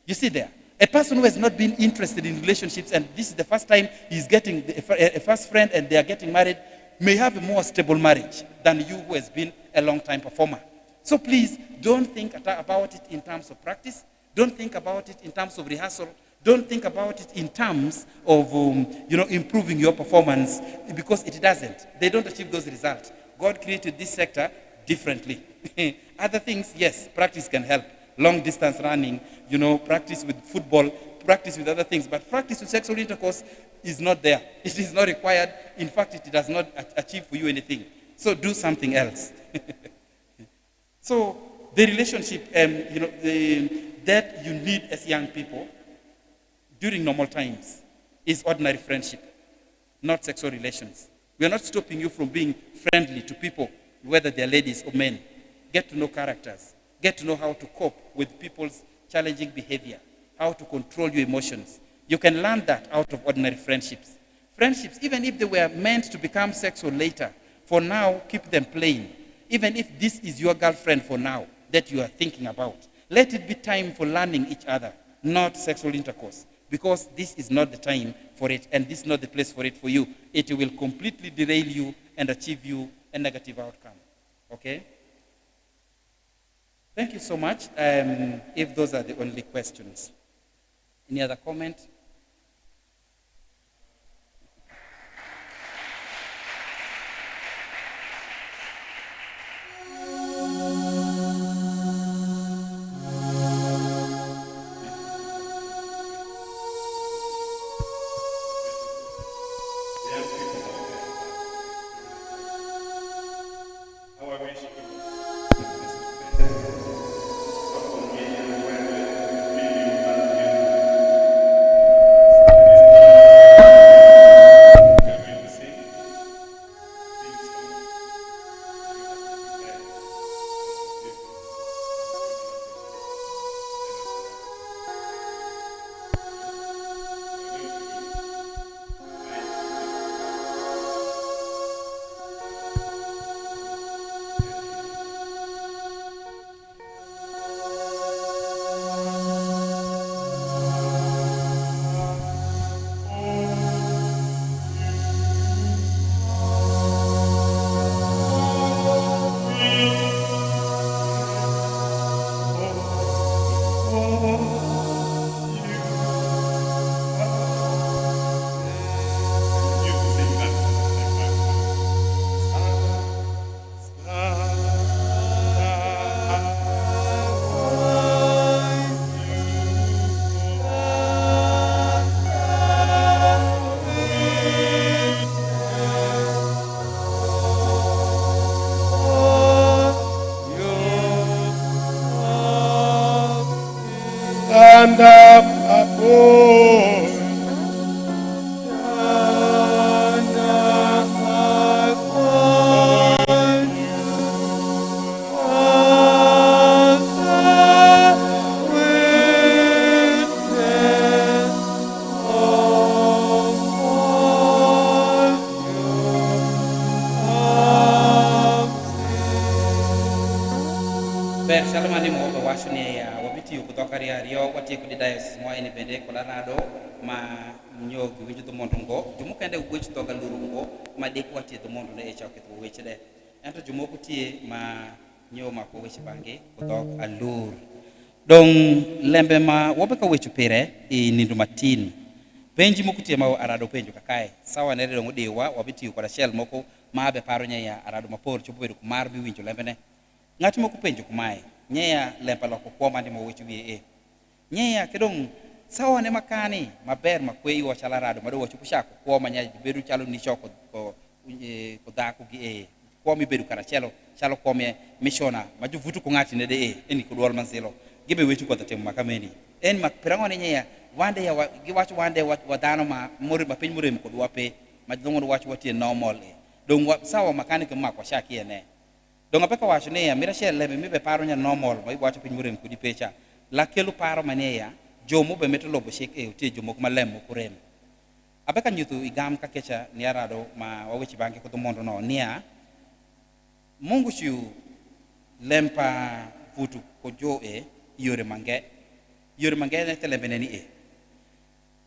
You see there? A person who has not been interested in relationships and this is the first time he's getting a first friend and they are getting married may have a more stable marriage than you who has been a long-time performer. So please, don't think about it in terms of practice. Don't think about it in terms of rehearsal. Don't think about it in terms of, improving your performance because it doesn't. They don't achieve those results. God created this sector differently. Other things, yes, practice can help. Long distance running, practice with football, practice with other things. But practice with sexual intercourse is not there. It is not required. In fact, it does not achieve for you anything. So do something else. So the relationship, that you need as young people during normal times is ordinary friendship, not sexual relations. We are not stopping you from being friendly to people whether they're ladies or men. Get to know characters. Get to know how to cope with people's challenging behavior, how to control your emotions. You can learn that out of ordinary friendships. Friendships, even if they were meant to become sexual later, for now, keep them plain. Even if this is your girlfriend for now that you are thinking about, let it be time for learning each other, not sexual intercourse, because this is not the time for it, and this is not the place for it for you. It will completely derail you and achieve you a negative outcome. Okay? Thank you so much. If those are the only questions. Any other comment? Stand up, APPOINT. Ber salamani mo ko wasune ya wabiti ko dokari ariyo wati ko diocese mo ene bende ko lanado ma nyo gi to montongo jumu kende go ci to galurungo ma de ko wati to mondo e chawke to weche de ento jumu ko tie ma nyo ma ko weche bange ko dok alur dong lembe ma wobe ka weche pere e nindu matin penji mo ko tie ma arado penjo kakae sawa ne de ngodewa wabiti ko la shell moko ma be paro nya ya arado mapor chupo be ko mar bi winjo lembe ne ngati mo ko penjo kumae nyeya lempa loko ko mande mo wechi wie nyeya kedong sawa ne makani maber makwe iwo chala rado mado wachu pushako ko manya beru chalo ni choko ko dako gi ko mi beru kara chalo ko me mishona maju vutu ko ngati ne de eni ko dol manselo gibe wechu ko tatem makameni en mak pirango ne nyeya wande ya gi wachu wande wadano ma mori ma pin mori ko duape majungo wachu wati normal dong sawa makani ko makwa shaki ene donc apeka wacho ne mira shelle mi be paro nya normal mai wacho pin murem kudi pecha la kelu paro maneya jomo be metolo bo shek e te jomo kuma lem ko rem apeka nyutu igam ka kecha ni arado ma wawichi banke ko to mondo no nia mungu shiu lempa futu ko jo yore mange ne telembe ni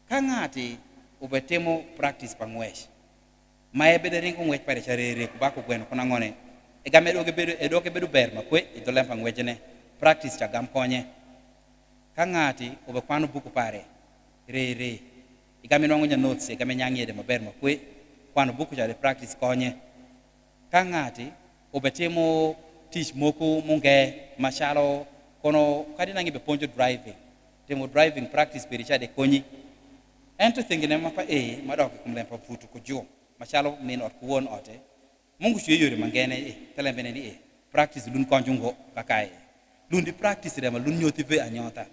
kangati ubetemo practice pangwesh mae be de ringo ngwech pare charere ko bako gweno kona ngone egame do ke bedu ber makwe to lempa ngwejene practice cha gam konye kangati obe kwano buku pare re igame no ngonya notes igame nyangede maber makwe kwano buku cha practice konye kangati obe temo teach moko munge mashalo kono kadi nangi be ponjo driving temo driving practice pericha de konyi ento thingine mapa madok kumlempa futu ko jo mashalo min ot kuon ote mungu shwe yore mangene telembene ni practice lun konjungo kakae lun di practice rema lun nyoti ve anyota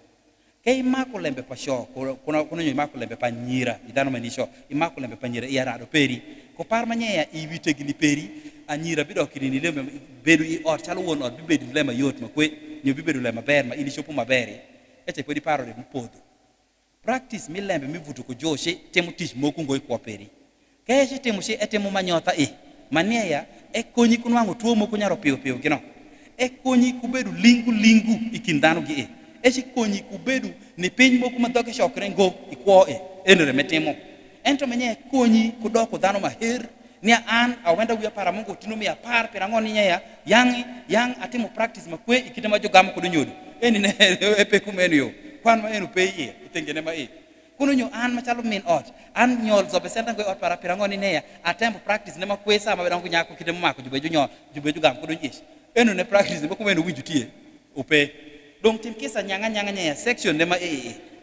kay mako lembe pa sho kono nyi mako lembe pa nyira idano manisho imako lembe pa nyira yara do peri ko par manya ya iwite gini peri anyira bido kirini le bedu I ot chalo won ot bibedu le mayot makwe nyo bibedu le maber ma ili chopo maberi eche podi paro de mpodho practice milembe mivuto ko joshe temo tich moko ngoi kwaperi keshe temo she etemo manyotha mania e konyi kunwango tuo moko nyaro piyo piyo gino e konyi kubedu lingu ikindano gi eche konyi kubedu ni piny moko madhoge shokre ngo ikwo enore metimo ento manya konyi kudoko dhano maher nia an awenda wiya para Mungu tino mi apar pirangoni nya yang atimo practice makwe ikitema jogamo kudu nyodo eni ne epe kumeni yo kwan ma enu pe itengene ma kuno nyo an machalo min ot an nyol zobe senda ngo ot para pirangoni ne atempo practice ne makwe sama bedangu nyako kitemo mako jube jogam kudu nyish enu ne practice mo kumeni winjutie ope dong tim kisa nyanga nya section ne ma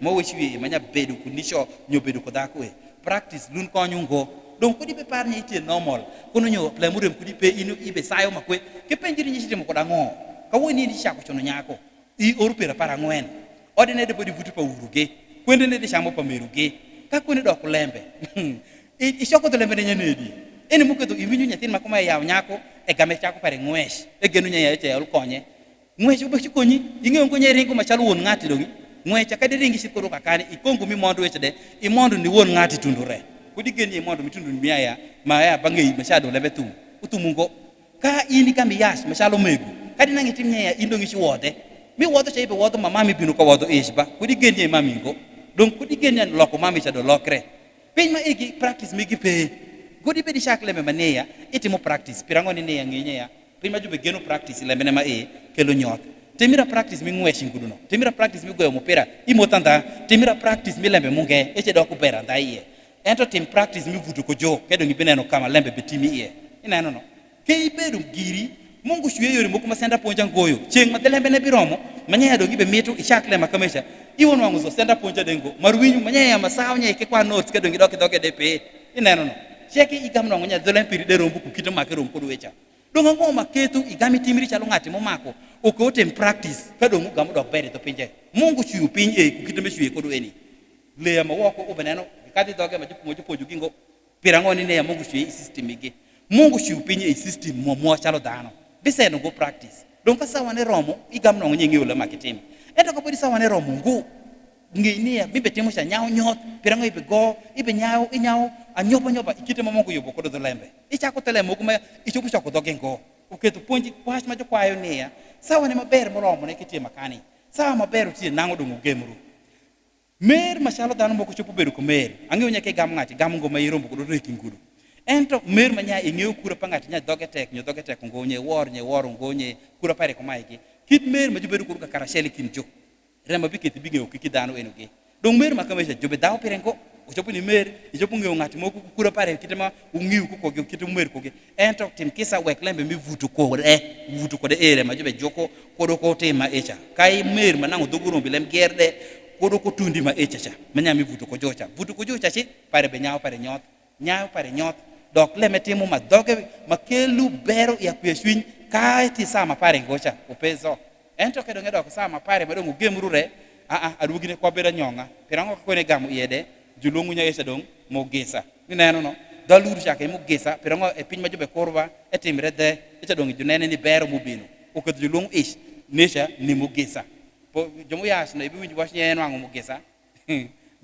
mo wechwi manya bedu kunisho nyo bedu kodako practice lun konyungo donc kodi be parni ite normal kono nyo plemurem kodi pe inu ibe sayo makwe ke penjiri nyi sitemo kodango ka woni ni shako chono nyako I orupera para ngwen odine de bodi vutu pa uruge kwende ne de shamo pa meruge ka kone do kulembe I shoko to lembe nyenedi eni muketo iwinyu nyatin makoma yaw nyako e game chako pare ngwesh e genu nya yache ol konye ngwesh ube chikonyi inge onkonye ringo machalo won ngati dogi ngwesh ka de ringi sikoro kakani ikongo mi mondo wechede I mondo ni won ngati tundure kodi genye mondo mitundu miaya maya bangei mashado lebetu utumungo ka ini kami yash mashalo megu kadi nangi timnya ya indo ngishi wode mi wodo chebe wodo mama mi binu ko wodo ishba kodi genye mamingo donc kodi genye loko mami chado lokre peny ma igi practice migi pe kodi be di shakle me maneya itimo practice pirangoni ne yangenye ya prima jube geno practice lembene ma kelo nyot temira practice mi ngweshi nguduno temira practice mi goyo mopira imotanda temira practice mi lembe munge eche do ko bera ndaiye ento tim practice mi vuto ko jo kedo ngibene no kama lembe betimi inano no ke ibedu giri Mungu shwe yori moko masenda ponja ngoyo cheng matelembe ne biromo manya do ngibe metu ishakle makamesha iwon wangu zo senda ponja dengo marwinyu manya ya masawo nya ke kwa notes kedo ngidoke doke depe inano no cheki igamno ngonya dolen piri de rombu kukito makero mkodo wecha donga ngoma ketu igami timiri chalo ngati momako okote practice kedo mu gamu do bere to pinje Mungu shwe pinje kukito me shwe kodo eni le ya mawoko obenano kadi doge majupo jugingo pirangoni ne ya Mungu shwe system ige Mungu shwe pinje system mo chalo dano bise no go practice donc ka sawane romo igam no nyengi wala maketim eto ko podi sawane romo ngu ngini bibe timo sha nyaaw nyot pirango ibe go ibe nyaaw anyoba ikite mamongo yobo ko do lembe icha ko tele mo kuma ichupu chako dogengo uketo ponji kwash ma jo kwayo ne ya sawane maber mo romo ne kiti makani sawa maber ti nango do ngemru mer mashalo dano moko chupu beru ko mer angew nyake gam ngati gam ngo ma yirombo ko do reki ngudu ento mer manya ingeu kura pangati nya dogetek ngonye wor ngonye kura pare ko maiki kit mer ma jubedu kura karasheli kinjo rema biketi bige o kikidano enoge donc mer makamesha jobe daw pirenko o chopuni mer I chopu ngeu ngati moko kura pare kitema ungiu ko kitu mer ko ge ento tim kisa weklembe mi vutu ko de ere ma jobe joko kodo ko tema echa kai mer manango doguro bilem gerde kodo ko tundi ma echa cha manya mi vutu ko jocha chi pare be nyaaw pare nyot dok le metimo madoge makelu bero ya kweswin kai ti sama pare ngocha upezo ento kedo ngedo ko sama pare madongo gemrure adugine ko bera nyonga pirango ko ne gamu yede julungu nya yesa dong mo gesa ni neno no daluru shaka mo gesa pirango e pinma jobe korba etimre de eta dong junene ni bero mo bino o ko julungu ish nesha ni mo gesa po jomo yas na ibi winji wash nyeno ango mo gesa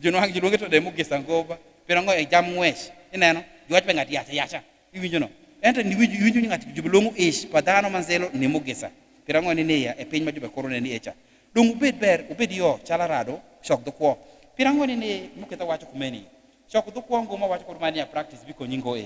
julungu to de mo gesa ngoba pirango e jam ngwesh ni neno Juat pengat yacha iwinjo no enta ni winju ngati jubulongu ish padano manzelo ni mugesa pirango ni neya e peny ma jube korone ni echa dong ubed yo chala rado shok do kwo pirango ni ne muketa wacho kumeni shok do kwo ngoma wacho ko mania practice biko nyingo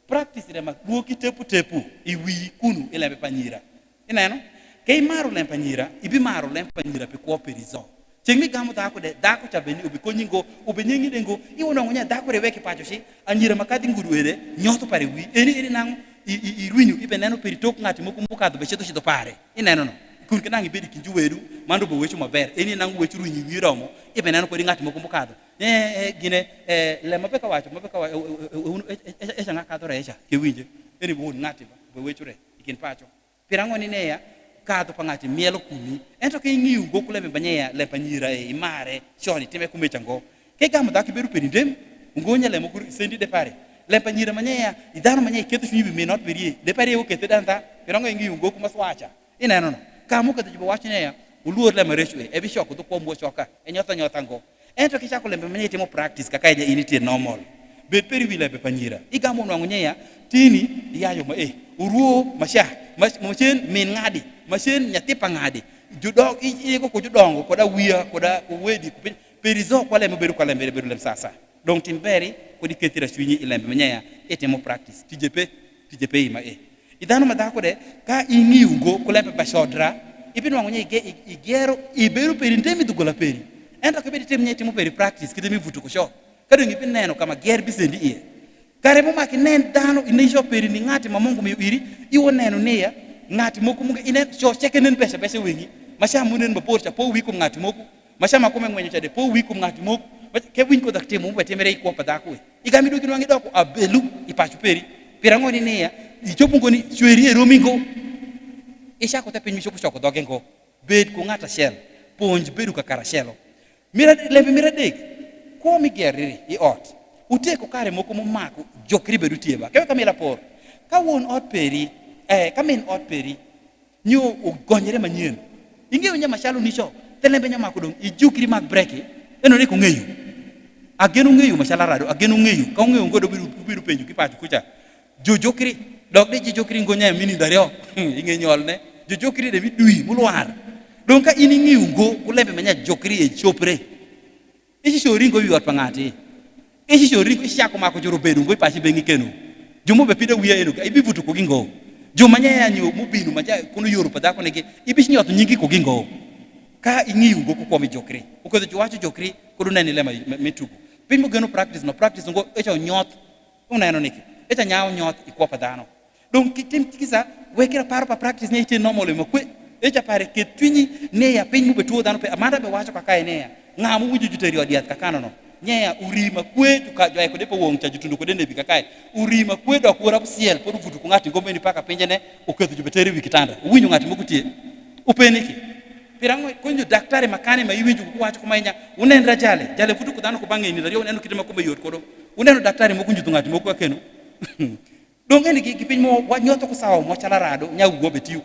practice de makbuoki tepu iwi kunu ilembe panyira ineno kay maru lem panyira ibi maru lem panyira pe ko perizo chengmi gamu dako de dako chabeni ubi konyingo ubi nyingi dengo iwono ngonya dako reweke pacho shi anyira makadi nguru ere nyoto pare wi eni nang irwinyu ibe neno peritok ngati moko mukado be cheto pare ineno no kun kanangi bedi kinju wedu mando bo wechu maber eni nang wechu runyi wiromo ibe neno ko ngati moko mukado gine le mapeka wacho esa ngaka recha ke winje eni bo ngati bo wechu re ikin pacho pirango ni neya kado pangati mielo kumi ento ke ngiu gokule me banyaya le panyira imare shoni time kumechango ke gamu daki beru perindem ngonya le mokuru sendi de pare Lempanyira manya idano manya ketu shuni bi not beri de pare o ketu danta pirango ingi ungo kuma swacha ina no kamu ketu jibo wachne ya uluor le marechwe e bi shoko to pombo shoka e nyota ngo ento kisha ko lembe manya timo practice kaka ide initi normal bet peri wile be panyira igamo no ngunya tini yayo ma uruo masha mochen min ngadi mashen nyati pangadi judong ko judong ko da wiya ko da ko wedi perizo ko le beru ko le beru lem sasa donc timberi ko di ketira suñi ilembe manya etemo practice tijepe ima idano madako de ka ingi ugo ko lembe bashodra ibino wangonya igero iberu peri ndemi dugola peri enta ko bedi temnya etemo peri practice kidemi vutu ko sho kado ngi pineno kama ger bisendi ie kare mo maki nen dano inisho peri ni ngati mamongo mi iri iwo neno neya ngati moko munge ine sho chekenen bese wengi masha munen ba porcha po wi ko ngati moko masha makome ngwenyo chade po wi ko ngati moko ke win ko dakte mo betemere ko padako igami do kinwangi doko abelu ipachu peri pirango ni neya ichopu ngoni chweri e romingo isha ko tapenyu shoko dogengo bed ko ngata shell ponj bedu ka karashelo mira dek ko mi gerri I ot ute ko kare moko mo mako jokri bedu tieba ke kamela por ka won ot peri kamen ot peri nyo o gonyere manyien inge nya mashalo nisho telembe nya mako dong ijukri mag breki eno ne ko ngeyu agenu ngeyu mashala rado agenu ngeyu ka ngeyu ngodo biru penju ki patu kucha jojokri dok de jojokri ngonya mini dario inge nyol ne jojokri de bidui mulwar donc ka ini ngeyu ngo kulembe manya jokri e chopre ishi shori ngo wi ot pangati ishi shori ko shako mako joro bedu ngo pashi bengi kenu jumo be pida wiya enu ibi vutu ko gingo jumanya ya nyu mubinu maja kuno yoru pada ko neke ibish nyot nyingi ko gingo ka ingi ngo ko mi jokri ko do wacho jokri ko do nani lema metugo pimo geno practice no practice ngo echa nyot una eno neke echa nyaaw nyot iko padano donc kitim kisa wekira paro pa practice ne te normal mo kwe echa pare ke twinyi ne ya pinmu be tuo dano pe amanda be wacho kaka ene ya ngamu wuju juteri odiat kakano no nyaya urima kwe tuka jwa ko depo wong cha jutundu ko dende bikakai urima kwe do ko rap siel podu vutu ko ngati ngombe ni paka penjene o ketu jubeteri wikitanda winyu ngati mokutie upeniki pirango konjo daktari makani ma yiwinju ko wacho ko maynya unendra jale vutu ko dano ko bangi ni dario nenu kitima ko be yot ko do uneno daktari mokunju ngati moko kenu donc eni ki pinmo wa nyoto ko sawo mo chala rado nyawu gobe tiu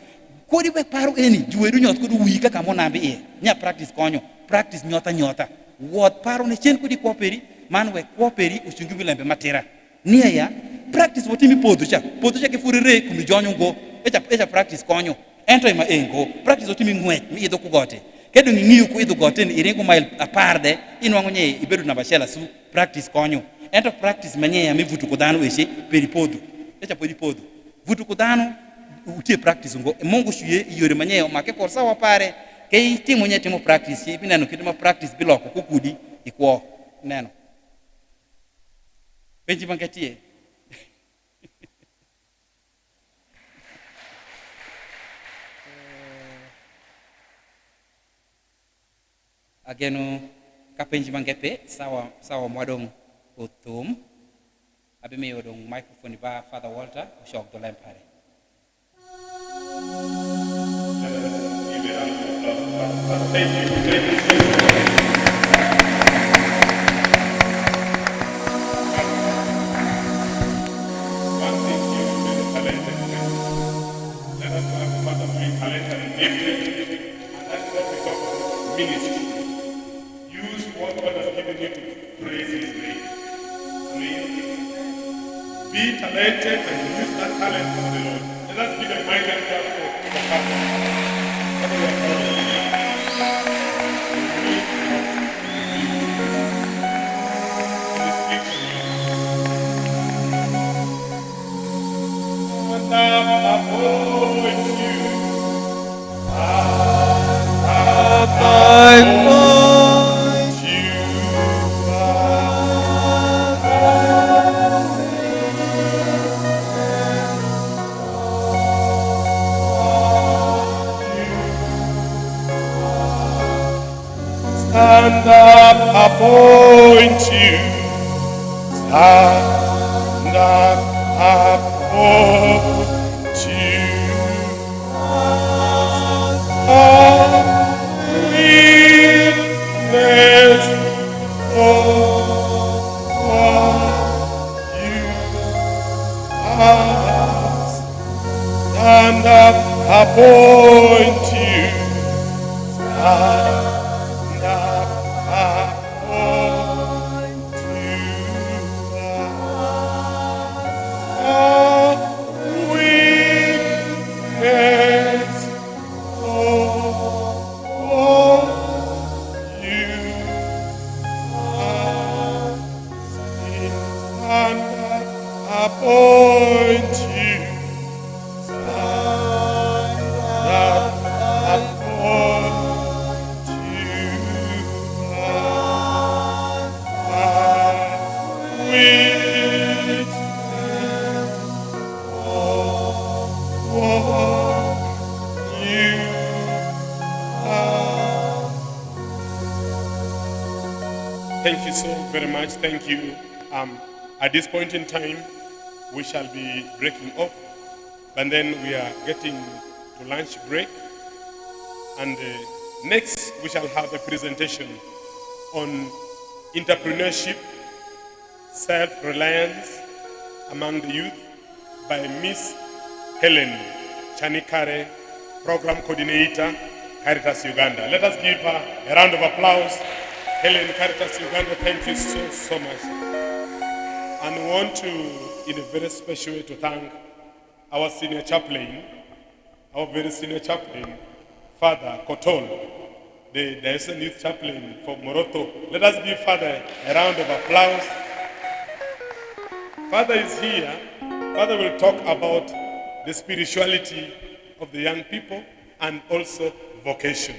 ko di be paro eni juwedu nyot ko du wika ka mo nambe nya practice konyo practice nyota wot paro ne chen ko di koperi man we koperi o chungu bilembe matera nia ya practice wotimi podo cha ke furere ku mi jonyo go echa practice konyo ento ma engo practice wotimi ngwe mi ido ku gote kedo ngiyu ku ido gote ni irengo mile aparde inwango nye ibedu na bashela su practice konyo ento practice manye ya mi vutu ko dano eche peri podo echa peri podo vutu ko dano utie practice ngo mongo shuye yore manye o make korsa wa pare ke timo nye timo practice ibi nano kitimo practice biloko kukudi ikwo neno benji bangetie ageno kapenji bangepe sawa mwadong utum abime yodong microphone ba Father Walter shok do lempare Thank you. One thing you are talented. Let us have a part of being talented and gifted, and that's what we talk about ministry. Use what God has given you to praise His name. Be talented and use that talent for the Lord. Let us give a mighty clap for Pastor. Stand up, appoint you. Stand up, appoint you. Witness of what you stand up, appoint you. Stand up, appoint you. All weakness, all you are. Stand up, appoint you. Thank you so very much. Thank you. At this point in time, we shall be breaking off, and then we are getting to lunch break. And next, we shall have a presentation on entrepreneurship, self-reliance among the youth by Miss Helen Chanikare, Program Coordinator, Caritas Uganda. Let us give her a round of applause. Helen, Caritas Uganda, thank you so much. And we want to, in a very special way, to thank our senior chaplain, our very senior chaplain, Father Kotol, the Diocesan Youth Chaplain for Moroto. Let us give Father a round of applause. Father is here. Father will talk about the spirituality of the young people and also vocation.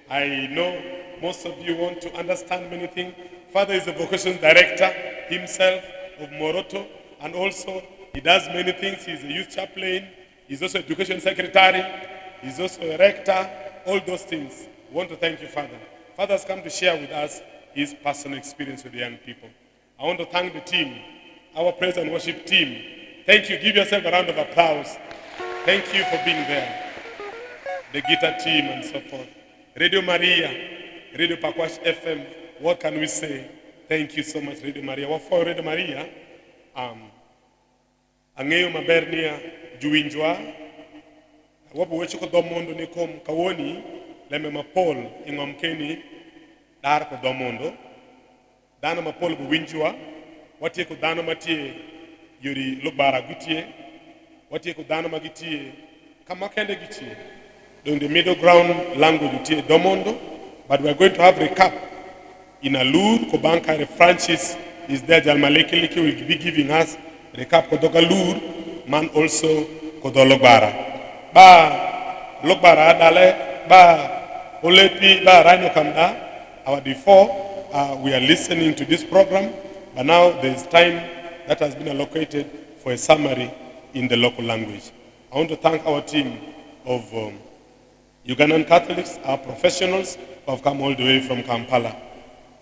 I know most of you want to understand many things. Father is the vocation director himself of Moroto, and also he does many things. He's a youth chaplain. He's also education secretary. He's also a rector. All those things. We want to thank you, Father. Father has come to share with us his personal experience with the young people. I want to thank the team, our praise and worship team. Thank you. Give yourself a round of applause. Thank you for being there. The guitar team and so forth. Radio Maria, Radio Pakwash FM. What can we say? Thank you so much, Radio Maria. What for Radio Maria? Angeyo mabernia juinjwa. Wabu wecho kodomondo ni kom kawoni leme mapol ingomkeni dar kodomondo. Dana mapol buwinjwa. Watie kodano matie yuri lubara gutie. Watie kodano magitie kamakende gitie. In the middle ground language utie domondo. But we are going to have recap in Alur, Kobanka, Francis is there. Jalmaleki Liki will be giving us recap Kodoka Lur, man also Kodologbara. Ba Logbara Dale, Ba Olepi, Ba Rano Kamda. Our before we are listening to this program, but now there is time that has been allocated for a summary in the local language. I want to thank our team of Ugandan Catholics, our professionals who have come all the way from Kampala.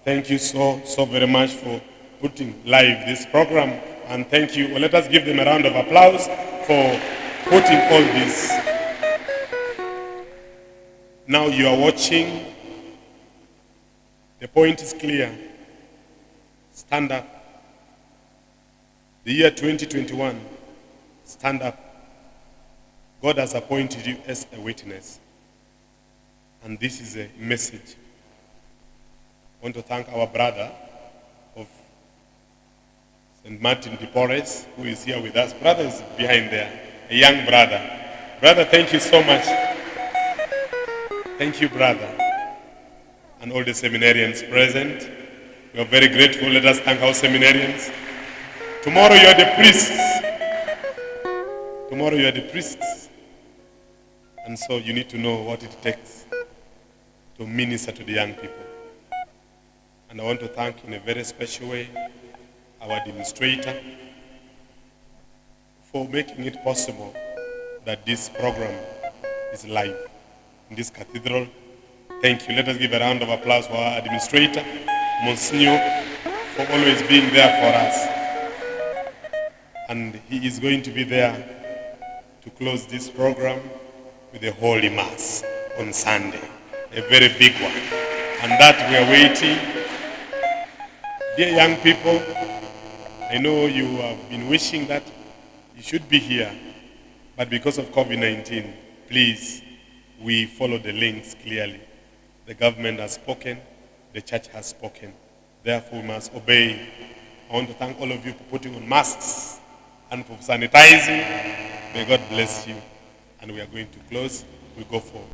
Thank you so very much for putting live this program, and thank you. Well, let us give them a round of applause for putting all this. Now you are watching. The point is clear. Stand up. The year 2021, stand up. God has appointed you as a witness. And this is a message. I want to thank our brother of St. Martin de Porres, who is here with us. Brother is behind there, a young brother. Brother, thank you so much. Thank you, brother. And all the seminarians present. We are very grateful. Let us thank our seminarians. Tomorrow you are the priests. Tomorrow you are the priests. And so you need to know what it takes to minister to the young people. And I want to thank in a very special way our administrator for making it possible that this program is live in this cathedral. Thank you. Let us give a round of applause for our administrator, Monsignor, for always being there for us. And he is going to be there to close this program with a Holy Mass on Sunday, a very big one. And that we are waiting. Dear young people, I know you have been wishing that you should be here. But because of COVID-19, please, we follow the links clearly. The government has spoken, the church has spoken. Therefore, we must obey. I want to thank all of you for putting on masks and for sanitizing. May God bless you. And we are going to close. We go forward.